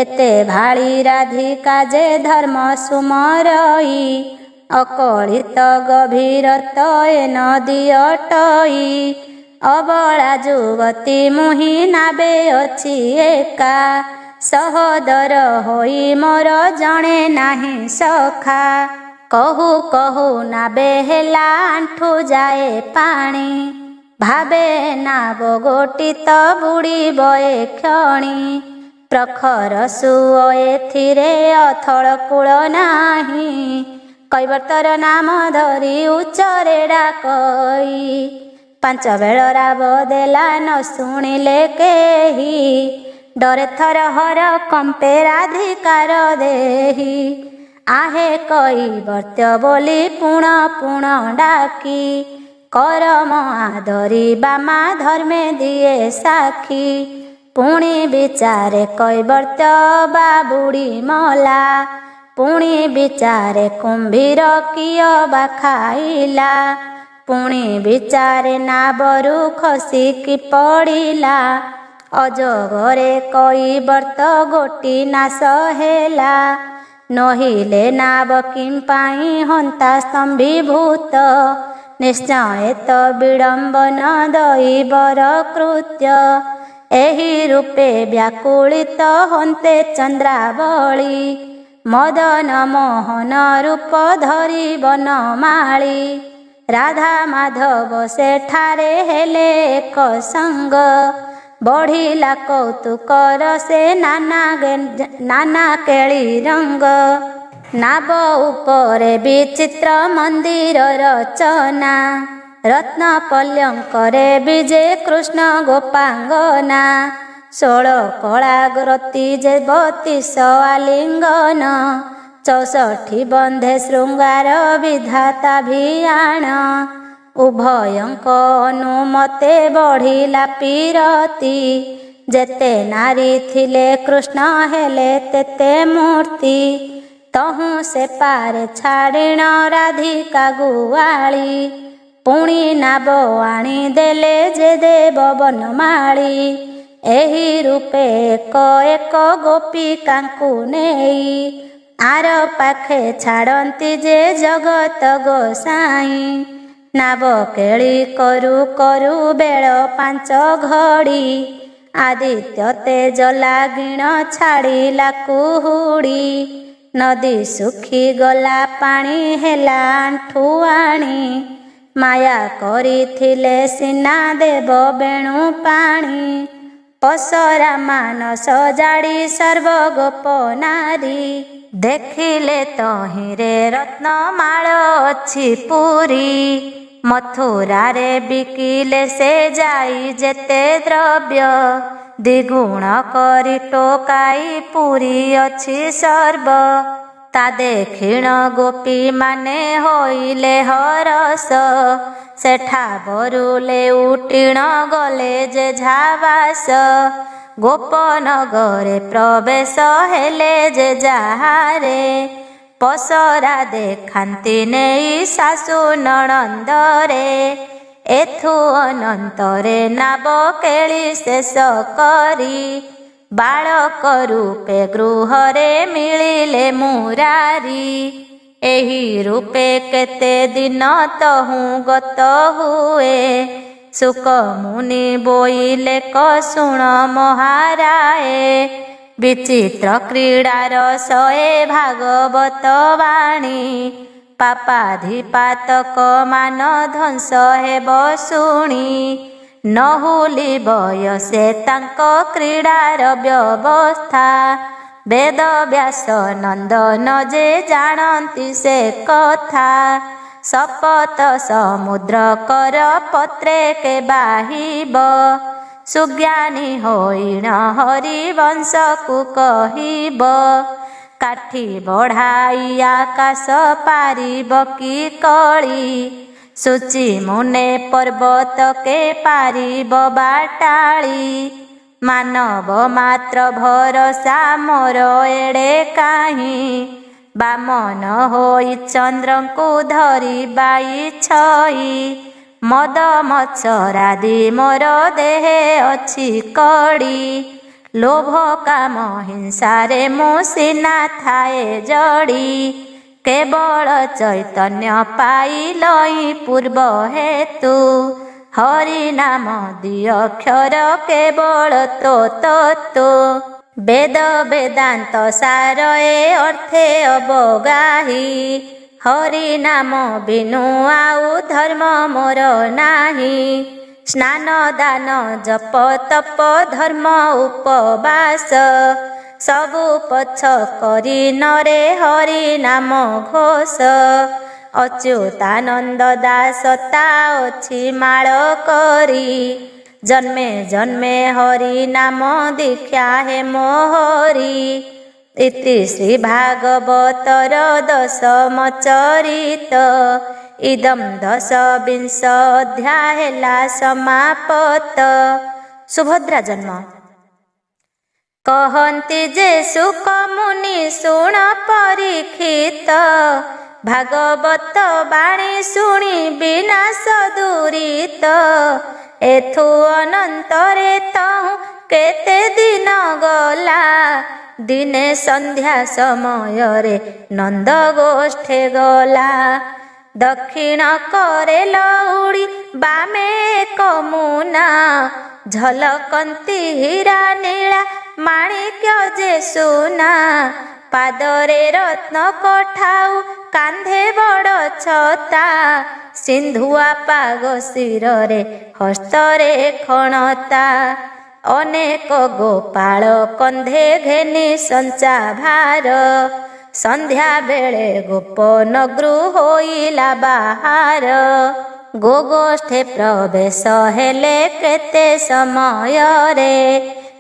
ଏତେ ଭାଳି ରାଧିକା ଯେ ଧର୍ମ ସୁମରଇ। ଅକଳିତ ଗଭୀରତ ଏ ନଦୀ ଅଟଇ। ଅବଳା ଯୁବତୀ ମୁହିଁ ନାବେ ଅଛି ଏକା। ସହୋଦର ହୋଇ ମୋର ଜଣେ ନାହିଁ ସଖା। କହୁ କହୁ ନାବେ ହେଲା ଆଣ୍ଠୁ ଯାଏ ପାଣି। ଭାବେ ନାବ ଗୋଟି ତ ବୁଡ଼ିବ ଏ କ୍ଷଣି। ପ୍ରଖର ସୁଅ ଏଥିରେ ଅଥଳ କୂଳ ନାହିଁ। କୈବର୍ତ୍ତର ନାମ ଧରି ଉଚ୍ଚରେ ଡାକଇ। 5 ବେଳ ରାବ ଦେଲା ନ ଶୁଣିଲେ କେହି। ଡରେ ଥରହର କମ୍ପେ ରାଧିକାର ଦେହି। ଆହେ କୈବର୍ତ୍ତ୍ୟ ବୋଲି ପୁଣ ପୁଣ ଡାକି। କରମ ଆଦରି ବାମା ଧର୍ମେ ଦିଏ ସାକ୍ଷୀ। ପୁଣି ବିଚାରେ କୈବର୍ତ୍ତ୍ୟ ବା ବୁଡ଼ି ମଲା। ପୁଣି ବିଚାରେ କୁମ୍ଭୀର କିଅ ବା ଖାଇଲା। ପୁଣି ବିଚାରେ ନାବରୁ ଖସିକି ପଡ଼ିଲା। ଅଜଗରେ କୈବର୍ତ୍ତ ଗୋଟି ନାଶ ହେଲା। ନହିଲେ ନାବ କିମ୍ପାଇଁ ହନ୍ତା ସ୍ତମ୍ଭୀଭୂତ। ନିଶ୍ଚୟ ତ ବିଡ଼ମ୍ବନ ଦଇବର କୃତ୍ୟ। ଏହି ରୂପେ ବ୍ୟାକୁଳିତ ହନ୍ତେ ଚନ୍ଦ୍ରାବଳୀ। ମଦନ ମୋହନ ରୂପ ଧରି ବନମାଳୀ। ରାଧା ମାଧବ ସେଠାରେ ହେଲେ ଏକ ସଙ୍ଗ। ବଢ଼ିଲା କୌତୁକର ସେ ନାନା କେଳି ରଙ୍ଗ। ନାବ ଉପରେ ବିଚିତ୍ର ମନ୍ଦିର ରଚନା। ରତ୍ନ ପଲ୍ୟଙ୍କରେ ବିଜେ କୃଷ୍ଣ ଗୋପାଙ୍ଗନା। 16 କଳାଗ୍ରତି ଯେ 32 ଆଲିଙ୍ଗନ। 64 ବନ୍ଧେ ଶୃଙ୍ଗାର ବିଧାତା ଭିଆଣ। ଉଭୟଙ୍କ ଅନୁମତେ ବଢ଼ିଲା ପୀରତି। ଯେତେ ନାରୀ ଥିଲେ କୃଷ୍ଣ ହେଲେ ତେତେ ମୂର୍ତ୍ତି। ତହୁଁ ସେ ପାରେ ଛାଡ଼ିଣ ରାଧିକା ଗୁଆଳି। ପୁଣି ନାବ ଆଣି ଦେଲେ ଯେ ଦେବ ବନମାଳୀ। ଏହି ରୂପେ ଏକ ଏକ ଗୋପିକାଙ୍କୁ ନେଇ। ଆର ପାଖେ ଛାଡ଼ନ୍ତି ଯେ ଜଗତ ଗୋସାଇଁ। ନାବ କେଳି କରୁ କରୁ ବେଳ 5 ଘଡ଼ି। ଆଦିତ୍ୟ ତେଜ ଲାଗିଣ ଛାଡ଼ିଲା କୁହୁଡ଼ି। ନଦୀ ଶୁଖିଗଲା ପାଣି ହେଲା ଆଣ୍ଠୁଆଣି। ମାୟା କରିଥିଲେ ସିନା ଦେବ ବେଣୁ ପାଣି। ପସରା ମାନ ସଜାଡ଼ି ସର୍ବଗୋପ ନାରୀ। ଦେଖିଲେ ତହିଁରେ ରତ୍ନମାଳ ଅଛି ପୁରୀ। ମଥୁରାରେ ବିକିଲେ ସେ ଯାଇ ଯେତେ ଦ୍ରବ୍ୟ। ଦ୍ୱିଗୁଣ କରି ଟୋକାଇ ପୁରୀ ଅଛି ସର୍ବ। ତା ଦେଖିଣ ଗୋପୀ ମାନେ ହୋଇଲେ ହରସ। ସେଠା ବରୁଲେ ଉଟିଣ ଗଲେ ଯେ ଝାବାସ। ଗୋପନଗରେ ପ୍ରବେଶ ହେଲେ ଯେ ଯାହାରେ। ପସରା ଦେଖାନ୍ତି ନେଇ ଶାଶୁ ନଣନ୍ଦରେ। ଏଥୁ ଅନନ୍ତରେ ନାବ କେଳି ଶେଷ କରି। ବାଳକ ରୂପେ ଗୃହରେ ମିଳିଲେ ମୁରାରୀ। ଏହି ରୂପେ କେତେ ଦିନ ତହୁଁ ଗତ ହୁଏ। ଶୁକ ମୁନି ବୋଇଲେ କଶୁଣ ମହାରାଏ। ବିଚିତ୍ର କ୍ରୀଡ଼ାର ଶଏ ଭାଗବତ ବାଣୀ। ପାପାଧିପାତକ ମାନ ଧ୍ୱଂସ ହେବ ଶୁଣି। न हुलिबय से तांक क्रीडार व्यवस्था। वेद व्यास नंदन जे जानती से कथा। शपथ समुद्र कर पत्रे के बाहिब। सुज्ञानी होइन हरिवंश को कहिब। काठी बढ़ाई आकाश पारिब कि कली। सूची मुने पर्वत के पारिब बाटाली। मानव मात्र भरसा मोर एड़े काहीं। बामन होई चंद्र को धरी बाई छई। मद मत्सरादि मोर देहे अछि कड़ी। लोभ काम हिंसारे मु सिना थाए जड़ी। केवल चैतन्य पाइलई पूर्व हेतु। हरि नाम दी अक्षर केवल तो तत्व। वेद वेदांत सार ए अर्थे अबगाही। हरि नाम बिनु आउ धर्म मोर नाही। स्नान दान जप तप धर्म उपवास। सबु पछ करी नरे हरि नाम घोष। अच्युतानंद दास ता अछि माळ करी। जन्मे जन्मे हरि नाम दीक्षा हे मोहरी। इति श्री भागवतर दशम चरित। इदं दशविंश अध्याय हेला समापत। सुभद्रा जन्म। कहन्ति जे सुक मुनि शुण परीक्षित। भागवत बाणी शुणी विनाश दूरित। एथु अनंतरे तहु केते दिन गला। दिने संध्या समय रे नंद गोष्ठे गला। दक्षिण करे लउड़ी बामे कमुना। झलकंती हीरा नीला माणिक्य जे सुना। पादरे रत्न कठाऊ कांधे बड़ छता। सिंधुआ पाग शिरे हस्तरे खणता। अनेक गोपाल कंधे घेनी संचा भार। संध्या बेले गोप नगृ होइला बाहार। गोगोष्ठे प्रवेश हेले केते समय रे।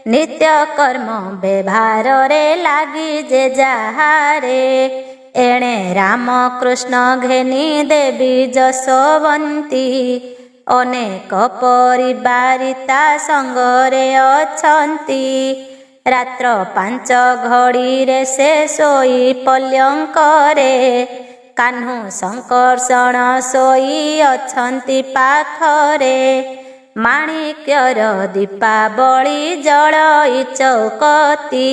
नित्य कर्म व्यवहार रे लागी जे जाहारे। एणे राम कृष्ण घेनी देवी जशोवंती। अनेक परिवारिता संगरे अछंती। रात्र 5 घड़ी रे से सोई पल्यंकरे। कान्हू संकर्षण सोई अछंती पाखरे। माणिक्यर दीपावली जलई चौकती।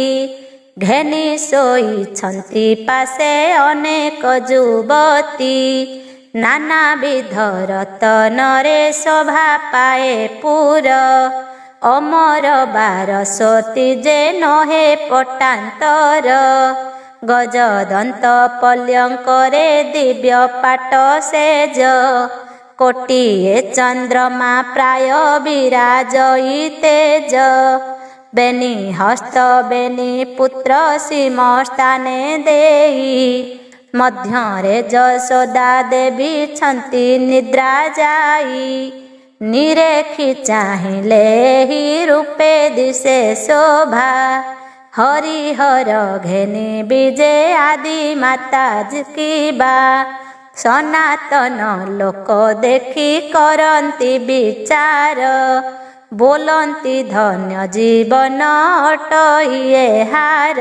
घेनी सोईछंती पासे अनेक जुवती। नानाविध रतनरे शोभा पाए पुर। अमर बारसती जे नहे पटांतर। गजदंत पल्यंकरे दिव्य पाट सेज। कोटिए चंद्रमा प्राय विराजई तेज। बेनी हस्त बेनी पुत्र सीमस्थाने देई। मध्यरे जशोदा देवी छंती निद्रा जाई। निरेखी चाहिले ही रूपे दिशे शोभा। हरिहर घेनी विजे आदि माता जिकिबा। सनातन लोक देखी करंती विचार। बोलंती धन्य जीवन अटइए हार।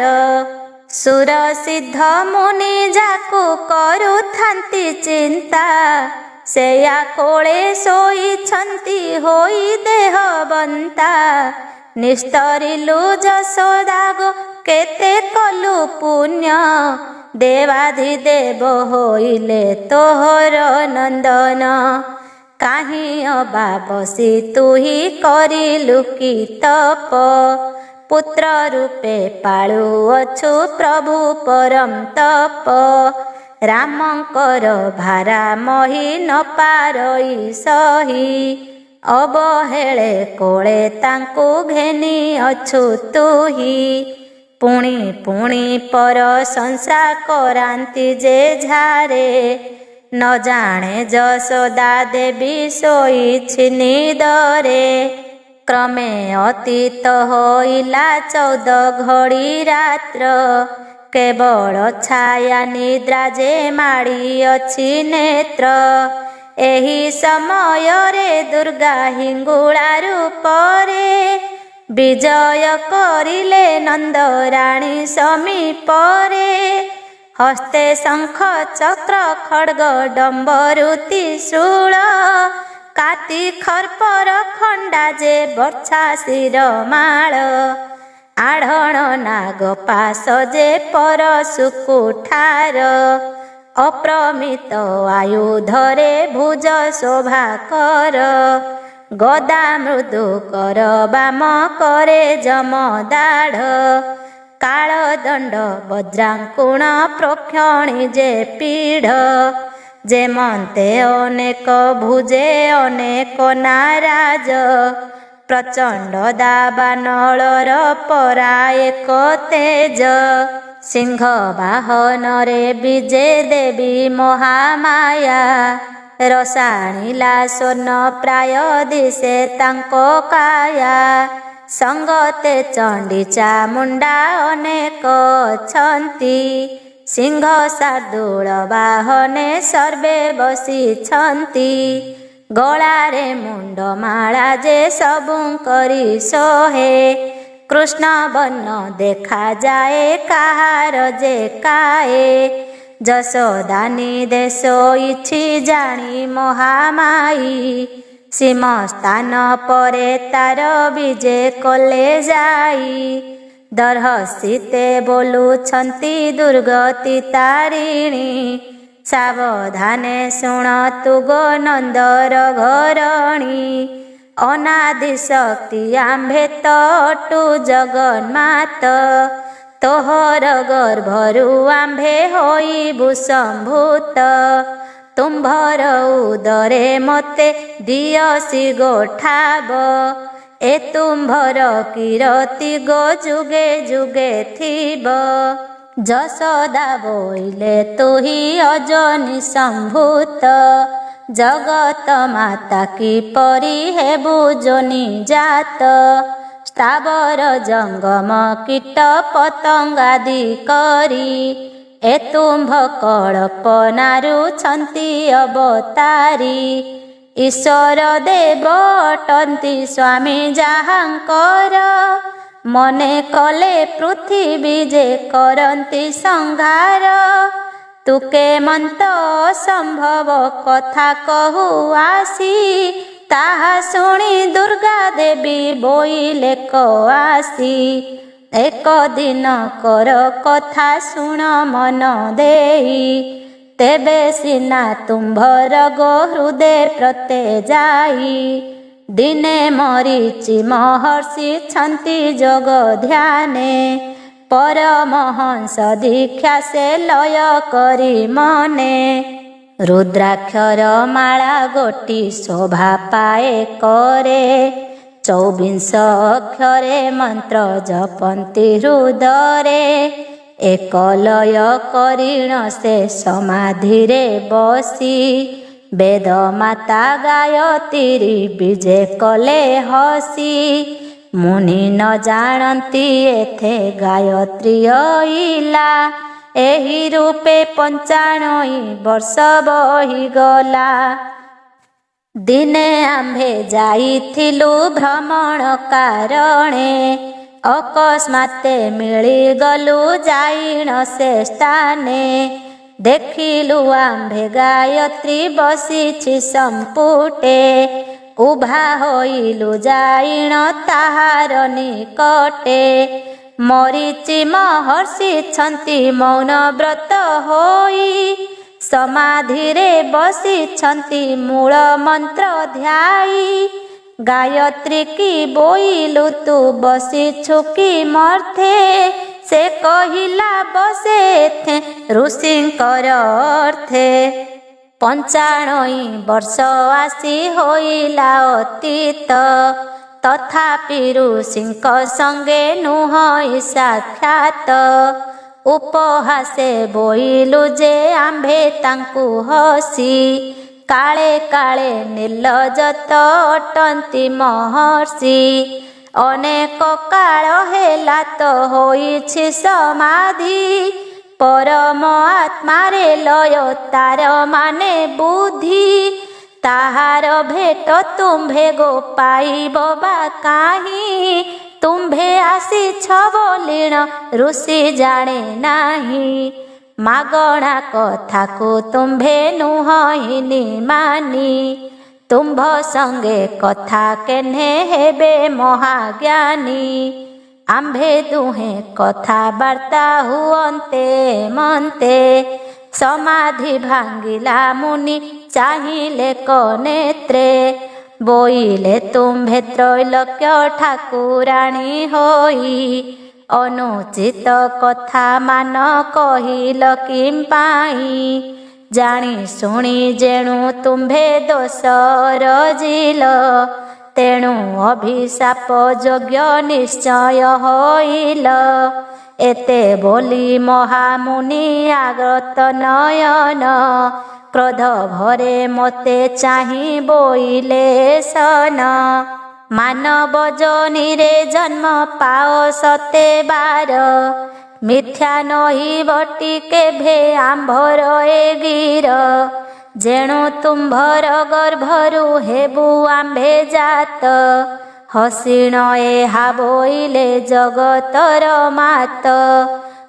सुर सिद्ध मुनि जाकु करुथांती चिंता। सेया कोळे सोईछंती होई देहबंता। निस्तरिलु जशोदा गो केते कलु पुण्य। देवाधिदेव होइले तोहर नंदन। काहीं अबा बसी तुही करिलु की तप। पुत्र रूपे पाळुअछु प्रभु परम तप। रामंकर भारा मही न पारई सही। ଅବହେଳେ କୋଳେ ତାଙ୍କୁ ଘେନି ଅଛୁ ତୁହି। ପୁଣି ପୁଣି ପ୍ରଶଂସା କରାନ୍ତି ଯେ ଝାରେ, ନ ଜାଣେ ଯଶୋଦା ଦେବୀ ଶୋଇଛି ନିଦରେ। କ୍ରମେ ଅତୀତ ହୋଇଲା 14 ଘଡ଼ି ରାତ୍ର, କେବଳ ଛାୟା ନିଦ୍ରା ଯେ ମାଡ଼ିଅଛି ନେତ୍ର। ଏହି ସମୟରେ ଦୁର୍ଗା ହିଙ୍ଗୁଳା ରୂପରେ, ବିଜୟ କରିଲେ ନନ୍ଦରାଣୀ ସମୀପରେ। ହସ୍ତେ ଶଙ୍ଖ ଚକ୍ର ଖଡ୍ଗ ଡମ୍ବରୁ ତ୍ରିଶୂଳ, କାତି ଖର୍ପର ଖଣ୍ଡା ଯେ ବର୍ଚ୍ଛା ଶିରମାଳ। ଆଢ଼ଣ ନାଗ ପାଶ ଯେ ପରଶୁକୁ ଠାର, ଅପ୍ରମିତ ଆୟୁଧରେ ଭୁଜ ଶୋଭା କର। ଗଦା ମୃଦୁ କର ବାମ କରେ ଯମଦାଢ଼, କାଳଦଣ୍ଡ ବଜ୍ରାଙ୍କୁଣ ପ୍ରୋକ୍ଷଣୀ ଯେ ପିଢ଼। ଯେମନ୍ତେ ଅନେକ ଭୁଜେ ଅନେକ ନାରାଜ, ପ୍ରଚଣ୍ଡ ଦାବାନଳର ପରା ଏକ ତେଜ। ସିଂହ ବାହନରେ ବିଜେ ଦେବୀ ମହାମାୟା, ରସାଣିଲା ସ୍ୱର୍ଣ୍ଣ ପ୍ରାୟ ଦିଶେ ତାଙ୍କ କାୟା। ସଙ୍ଗତେ ଚଣ୍ଡୀ ଚାମୁଣ୍ଡା ଅନେକ ଅଛନ୍ତି, ସିଂହ ଶାର୍ଦୂଳ ବାହନେ ସର୍ବେ ବସିଛନ୍ତି। ଗଳାରେ ମୁଣ୍ଡମାଳା ଯେ ସବୁଙ୍କରି ଶୋହେ, କୃଷ୍ଣ ବର୍ଣ୍ଣ ଦେଖାଯାଏ କାହାର ଯେ କାଏ। ଯଶୋଦା ନିଦେ ଶୋଇଛି ଜାଣି ମହାମାଇ, ସୀମସ୍ଥାନ ପରେ ତାର ବିଜେ କଲେ ଯାଇ। ଦର୍ହସିତେ ବୋଲୁଛନ୍ତି ଦୁର୍ଗତି ତାରିଣୀ, ସାବଧାନେ ଶୁଣ ତୁ ଗୋ ନନ୍ଦର ଘରଣୀ। ଅନାଦି ଶକ୍ତି ଆମ୍ଭେ ତ ଅଟୁ ଜଗନ୍ମାତ, ତୋହର ଗର୍ଭରୁ ଆମ୍ଭେ ହୋଇବୁ ସମ୍ଭୂତ। ତୁମ୍ଭର ଉଦରେ ମୋତେ ଦିଅସି ଗୋଠାବ, ଏ ତୁମ୍ଭର କୀରତି ଗୋ ଯୁଗେ ଯୁଗେ ଥିବ। ଯଶୋଦା ବୋଇଲେ ତୁହି ଅଯୋନି ସମ୍ଭୂତ, ଜଗତ ମାତା କିପରି ହେବୁ ଯୋନି ଜାତ। ସ୍ଥାବର ଜଙ୍ଗମ କୀଟ ପତଙ୍ଗାଦି କରି, ଏ ତୁମ୍ଭ କଳ୍ପନାରୁ ଛନ୍ତି ଅବତାରୀ। ଈଶ୍ୱର ଦେବ ଅଟନ୍ତି ସ୍ୱାମୀ ଯାହାଙ୍କର, ମନେ କଲେ ପୃଥିବୀ ଯେ କରନ୍ତି ସଂହାର। ତୁ କେମନ୍ତ ଅସମ୍ଭବ କଥା କହୁ ଆସି, ତାହା ଶୁଣି ଦୁର୍ଗା ଦେବୀ ବୋଇଲେ କଆସି। ଏକ ଦିନ କର କଥା ଶୁଣ ମନ ଦେଇ, ତେବେ ସିନା ତୁମ୍ଭର ଗୋ ହୃଦେ ପ୍ରତେ ଯାଇ। ଦିନେ ମରିଚି ମହର୍ଷି ଛନ୍ତି ଯୋଗ ଧ୍ୟାନେ, ପରମହଂସ ଦୀକ୍ଷା ସେ ଲୟ କରି ମନେ। ରୁଦ୍ରାକ୍ଷର ମାଳା ଗୋଟି ଶୋଭା ପାଏ କରେ, 24 ଅକ୍ଷରେ ମନ୍ତ୍ର ଜପନ୍ତି ହୃଦରେ। ଏକଲୟ କରିଣ ସେ ସମାଧିରେ ବସି, ବେଦ ମାତା ଗାୟତ୍ରୀ ବିଜେ କଲେ ହସି। ମୁନି ନ ଜାଣନ୍ତି ଏଥେ ଗାୟତ୍ରୀ ଅଇଲା, ଏହି ରୂପେ 95 ବର୍ଷ ବହିଗଲା। ଦିନେ ଆମ୍ଭେ ଯାଇଥିଲୁ ଭ୍ରମଣ କାରଣେ, ଅକସ୍ମାତେ ମିଳିଗଲୁ ଯାଇଣ ସେ ସ୍ଥାନେ। ଦେଖିଲୁ ଆମ୍ଭେ ଗାୟତ୍ରୀ ବସିଛି ସମ୍ପୁଟେ, ଉଭା ହୋଇଲୁ ଯାଇଣ ତାହାର ନିକଟେ। ମରିଚି ମହର୍ଷି ଛନ୍ତି ମୌନ ବ୍ରତ ହୋଇ, ସମାଧିରେ ବସିଛନ୍ତି ମୂଳ ମନ୍ତ୍ର ଧ୍ୟାଇ। ଗାୟତ୍ରୀ କି ବୋଇଲୁ ତୁ ବସିଛୁ କି ମର୍ଥେ, ସେ କହିଲା ବସେ ଏଥେ ଋଷିଙ୍କର ଅର୍ଥେ। 95 ବର୍ଷ ଆସି ହୋଇଲା ଅତୀତ, ତଥାପି ଋଷିଙ୍କ ସଙ୍ଗେ ନୁହଁ ସାକ୍ଷାତ। ଉପହାସେ ବୋଇଲୁ ଯେ ଆମ୍ଭେ ତାଙ୍କୁ ହସି, କାଳେ କାଳେ ନିର୍ଲଜ୍ଜତ ଅଟନ୍ତି ମହର୍ଷି। ଅନେକ କାଳ ହେଲା ତ ହୋଇଛି ସମାଧି, ପରମ ଆତ୍ମାରେ ଲୟ ତାର ମାନେ ବୁଦ୍ଧି। ତାହାର ଭେଟ ତୁମ୍ଭେ ଗୋ ପାଇବ ବା କାହିଁ, ତୁମ୍ଭେ ଆସିଛ ବୋଲିଣ ଋଷି ଜାଣେ ନାହିଁ। ମାଗଣା କଥାକୁ ତୁମ୍ଭେ ନୁହଁ ମାନି, ତୁମ୍ଭ ସଙ୍ଗେ କଥା କେହ୍ନେ ହେବେ ମହାଜ୍ଞାନୀ। ଆମ୍ଭେ ଦୁହେଁ କଥାବାର୍ତ୍ତା ହୁଅନ୍ତେ ମନ୍ତେ, ସମାଧି ଭାଙ୍ଗିଲା ମୁନି ଚାହିଁଲେ କନେତ୍ରେ। ବୋଇଲେ ତୁମ୍ଭେ ତ୍ରୈଲୋକ୍ୟ ଠାକୁରାଣୀ ହୋଇ, ଅନୁଚିତ କଥା ମାନ କହିଲ କିମ୍ପାଇଁ। ଜାଣି ଶୁଣି ଯେଣୁ ତୁମ୍ଭେ ଦୋଷର ଜିଲ, ତେଣୁ ଅଭିଶାପ ଯୋଗ୍ୟ ନିଶ୍ଚୟ ହୋଇଲ। ଏତେ ବୋଲି ମହାମୁନି ଆଗତ ନୟନ, କ୍ରୋଧ ଭରେ ମୋତେ ଚାହିଁ ବୋଇଲେ ସନ। ମାନବ ଯୋନିରେ ଜନ୍ମ ପାଅ ସତେ ବାର, ମିଥ୍ୟା ନହିବ କେଭେ ଆମ୍ଭର ଏ ଗିର। ଯେଣୁ ତୁମ୍ଭର ଗର୍ଭରୁ ହେବୁ ଆମ୍ଭେ ଜାତ, ହସିଣ ଏହା ବୋଇଲେ ଜଗତର ମାତ।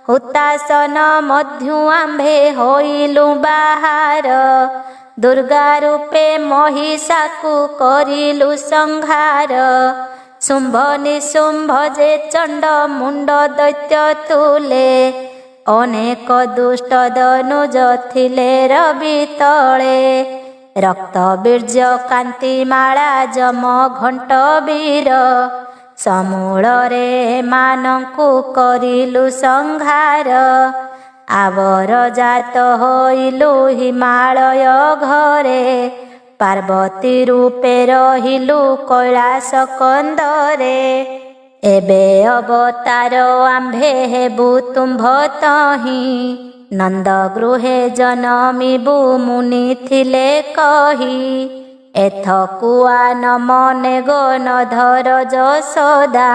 ହୁତାସନ ମଧ୍ୟୁ ଆମ୍ଭେ ହୋଇଲୁ ବାହାର, ଦୁର୍ଗା ରୂପେ ମହିଷାକୁ କରିଲୁ ସଂହାର। ଶୁମ୍ଭ ନିଶୁମ୍ଭ ଯେ ଚଣ୍ଡ ମୁଣ୍ଡ ଦୈତ୍ୟ ତୁଲେ, ଅନେକ ଦୁଷ୍ଟ ଦନୁଜ ଥିଲେ ରବି ତଳେ। ରକ୍ତ ବୀର୍ଯ୍ୟ କାନ୍ତି ମାଳା ଯମ ଘଣ୍ଟ ବୀର, ସମୂଳରେ ଏମାନଙ୍କୁ କରିଲୁ ସଂହାର। ଆବର ଜାତ ହୋଇଲୁ ହିମାଳୟ ଘରେ, ପାର୍ବତୀ ରୂପେ ରହିଲୁ କୈଳାସ କନ୍ଦରେ। ଏବେ ଅବତାର ଆମ୍ଭେ ହେବୁ ତୁମ୍ଭ ତହିଁ, ନନ୍ଦ ଗୃହେ ଜନମିବୁ ମୁନି ଥିଲେ କହି। ଏଥକୁଆ ନ ମନେ ଗୋ ନ ଧର ଯଶୋଦା,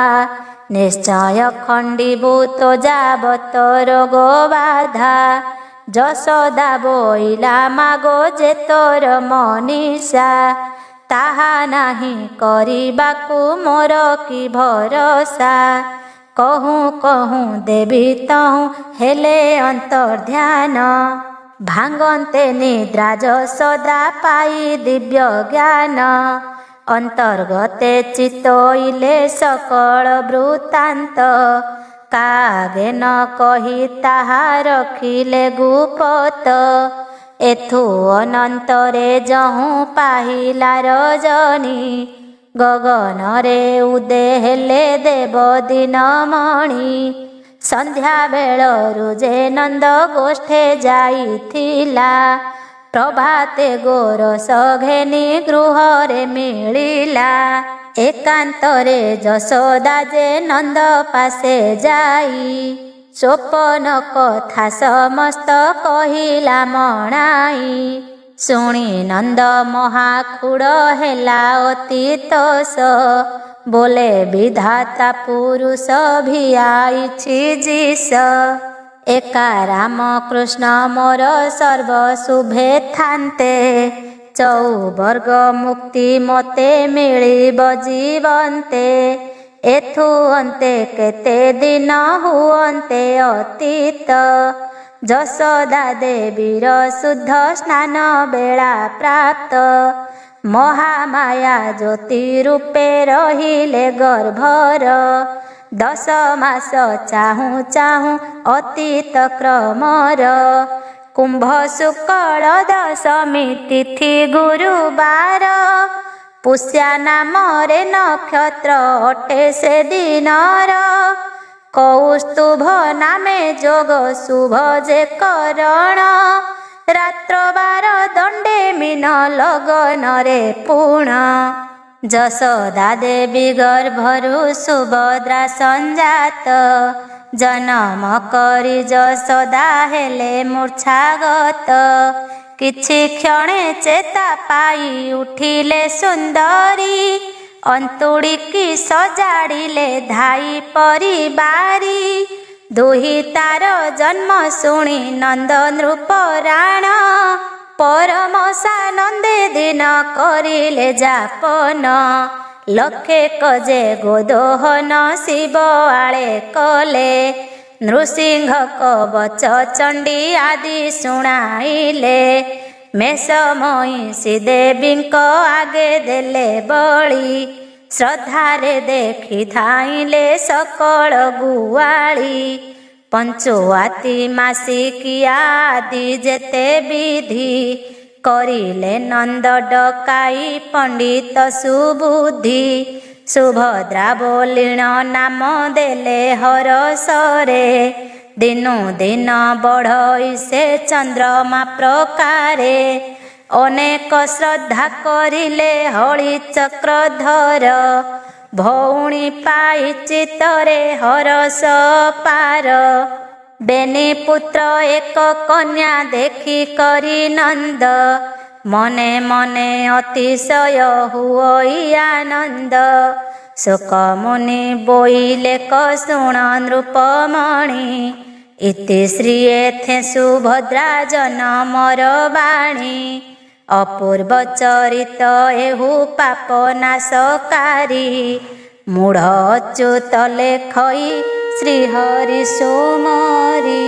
ନିଶ୍ଚୟ ଖଣ୍ଡିବୁ ତୋ ଯାବତ ରୋଗ ବାଧା। ଯଶୋଦା ବୋଇଲା ମାଗୋ ଯେ ତୋର ମନୀଷା, ତାହା ନାହିଁ କରିବାକୁ ମୋର କି ଭରସା। କହୁଁ କହୁଁ ଦେବି ତହୁଁ ହେଲେ ଅନ୍ତର୍ଧ୍ୟାନ, ଭାଙ୍ଗନ୍ତେ ନିଦ୍ରା ଯଶୋଦା ପାଇ ଦିବ୍ୟ ଜ୍ଞାନ। ଅନ୍ତର୍ଗତେ ଚିତୋଇଲେ ସକଳ ବୃତ୍ତାନ୍ତ, କାହାଗେ ନ କହି ତାହା ରଖିଲେ ଗୁପତ। ଏଥୁ ଅନନ୍ତରେ ଯହୁଁ ପାହିଲା ରଜନୀ, ଗଗନରେ ଉଦେ ହେଲେ ଦେବ ଦିନମଣି। ସନ୍ଧ୍ୟା ବେଳରୁ ଯେ ନନ୍ଦ ଗୋଷ୍ଠେ ଯାଇଥିଲା, ପ୍ରଭାତେ ଗୋରସ ଘେନି ଗୃହରେ ମିଳିଲା। ଏକାନ୍ତରେ ଯଶୋଦା ଯେ ନନ୍ଦ ପାଶେ ଯାଇ, ସୋପନ କଥା ସମସ୍ତ କହିଲା ମଣାଇ। ଶୁଣି ନନ୍ଦ ମହାଖୁଡ଼ ହେଲା ଅତି ତୋଷ, ବୋଲେ ବିଧାତା ପୁରୁଷ ଭିଆଇଛି ଯିଶ। ଏକା ରାମ କୃଷ୍ଣ ମୋର ସର୍ବ ଶୁଭେ ଥାନ୍ତେ, ଚଉବର୍ଗ ମୁକ୍ତି ମୋତେ ମିଳିବ ଜୀବନ୍ତେ। ଏଥୁ ଅନ୍ତେ କେତେ ଦିନ ହୁଅନ୍ତେ ଅତୀତ, ଯଶୋଦା ଦେବୀର ଶୁଦ୍ଧ ସ୍ନାନ ବେଳା ପ୍ରାପ୍ତ। ମହାମାୟା ଜ୍ୟୋତି ରୂପେ ରହିଲେ ଗର୍ଭର, 10 ମାସ ଚାହୁଁ ଚାହୁଁ ଅତୀତ କ୍ରମର। କୁମ୍ଭ ଶୁକ୍ଳ ଦଶମୀ ତିଥି ଗୁରୁବାର, ପୁଷ୍ୟା ନାମରେ ନକ୍ଷତ୍ର ଅଟେ ସେ ଦିନର। କୌସ୍ତୁଭ ନାମେ ଯୋଗ ଶୁଭ ଯେ କରଣ, रात्र बार दंडे मीन लगन रे पूर्ण जशोदा देवी गर्भरु सुभद्रा संजात जन्म करी जशोदा हेले मूर्छागत किछि क्षणे चेता पाई उठिले सुंदरी अंतुड़िकी सजाड़िले धाई परिबारी दुही तार जन्म शुणी नंद नृप राण परम सानंदे दिन करिले जापन लखे कजे गोदोहन शिव आळे कले नृसिंह कवच चंडी आदि शुणाइले मेषमयी देवींक आगे देले बळी श्रद्धारे देखि धाइले सकल गुआली पंचुआती मासिकिया आदि जेते विधि करिले नंद डकाई पंडित सुबुद्धि सुभद्रा बोलिण नाम देले हरसरे दिनु दिन बढ़ई से चंद्रमा प्रकारे अनेक श्रद्धा करिले हळी चक्रधर भौणी पाई चित्तरे हरस पार बेनी पुत्र एक कन्या देखी करी नंद मने मने अतिशय हुई आनंद शोक मुनि बोइले शुण नृपमणि इति श्री एथे सुभद्रा जनमर बाणी अपूर्व चरित एहु पाप नाशकारी मूढ़ अच्युत लेखई श्री हरि सोमरी।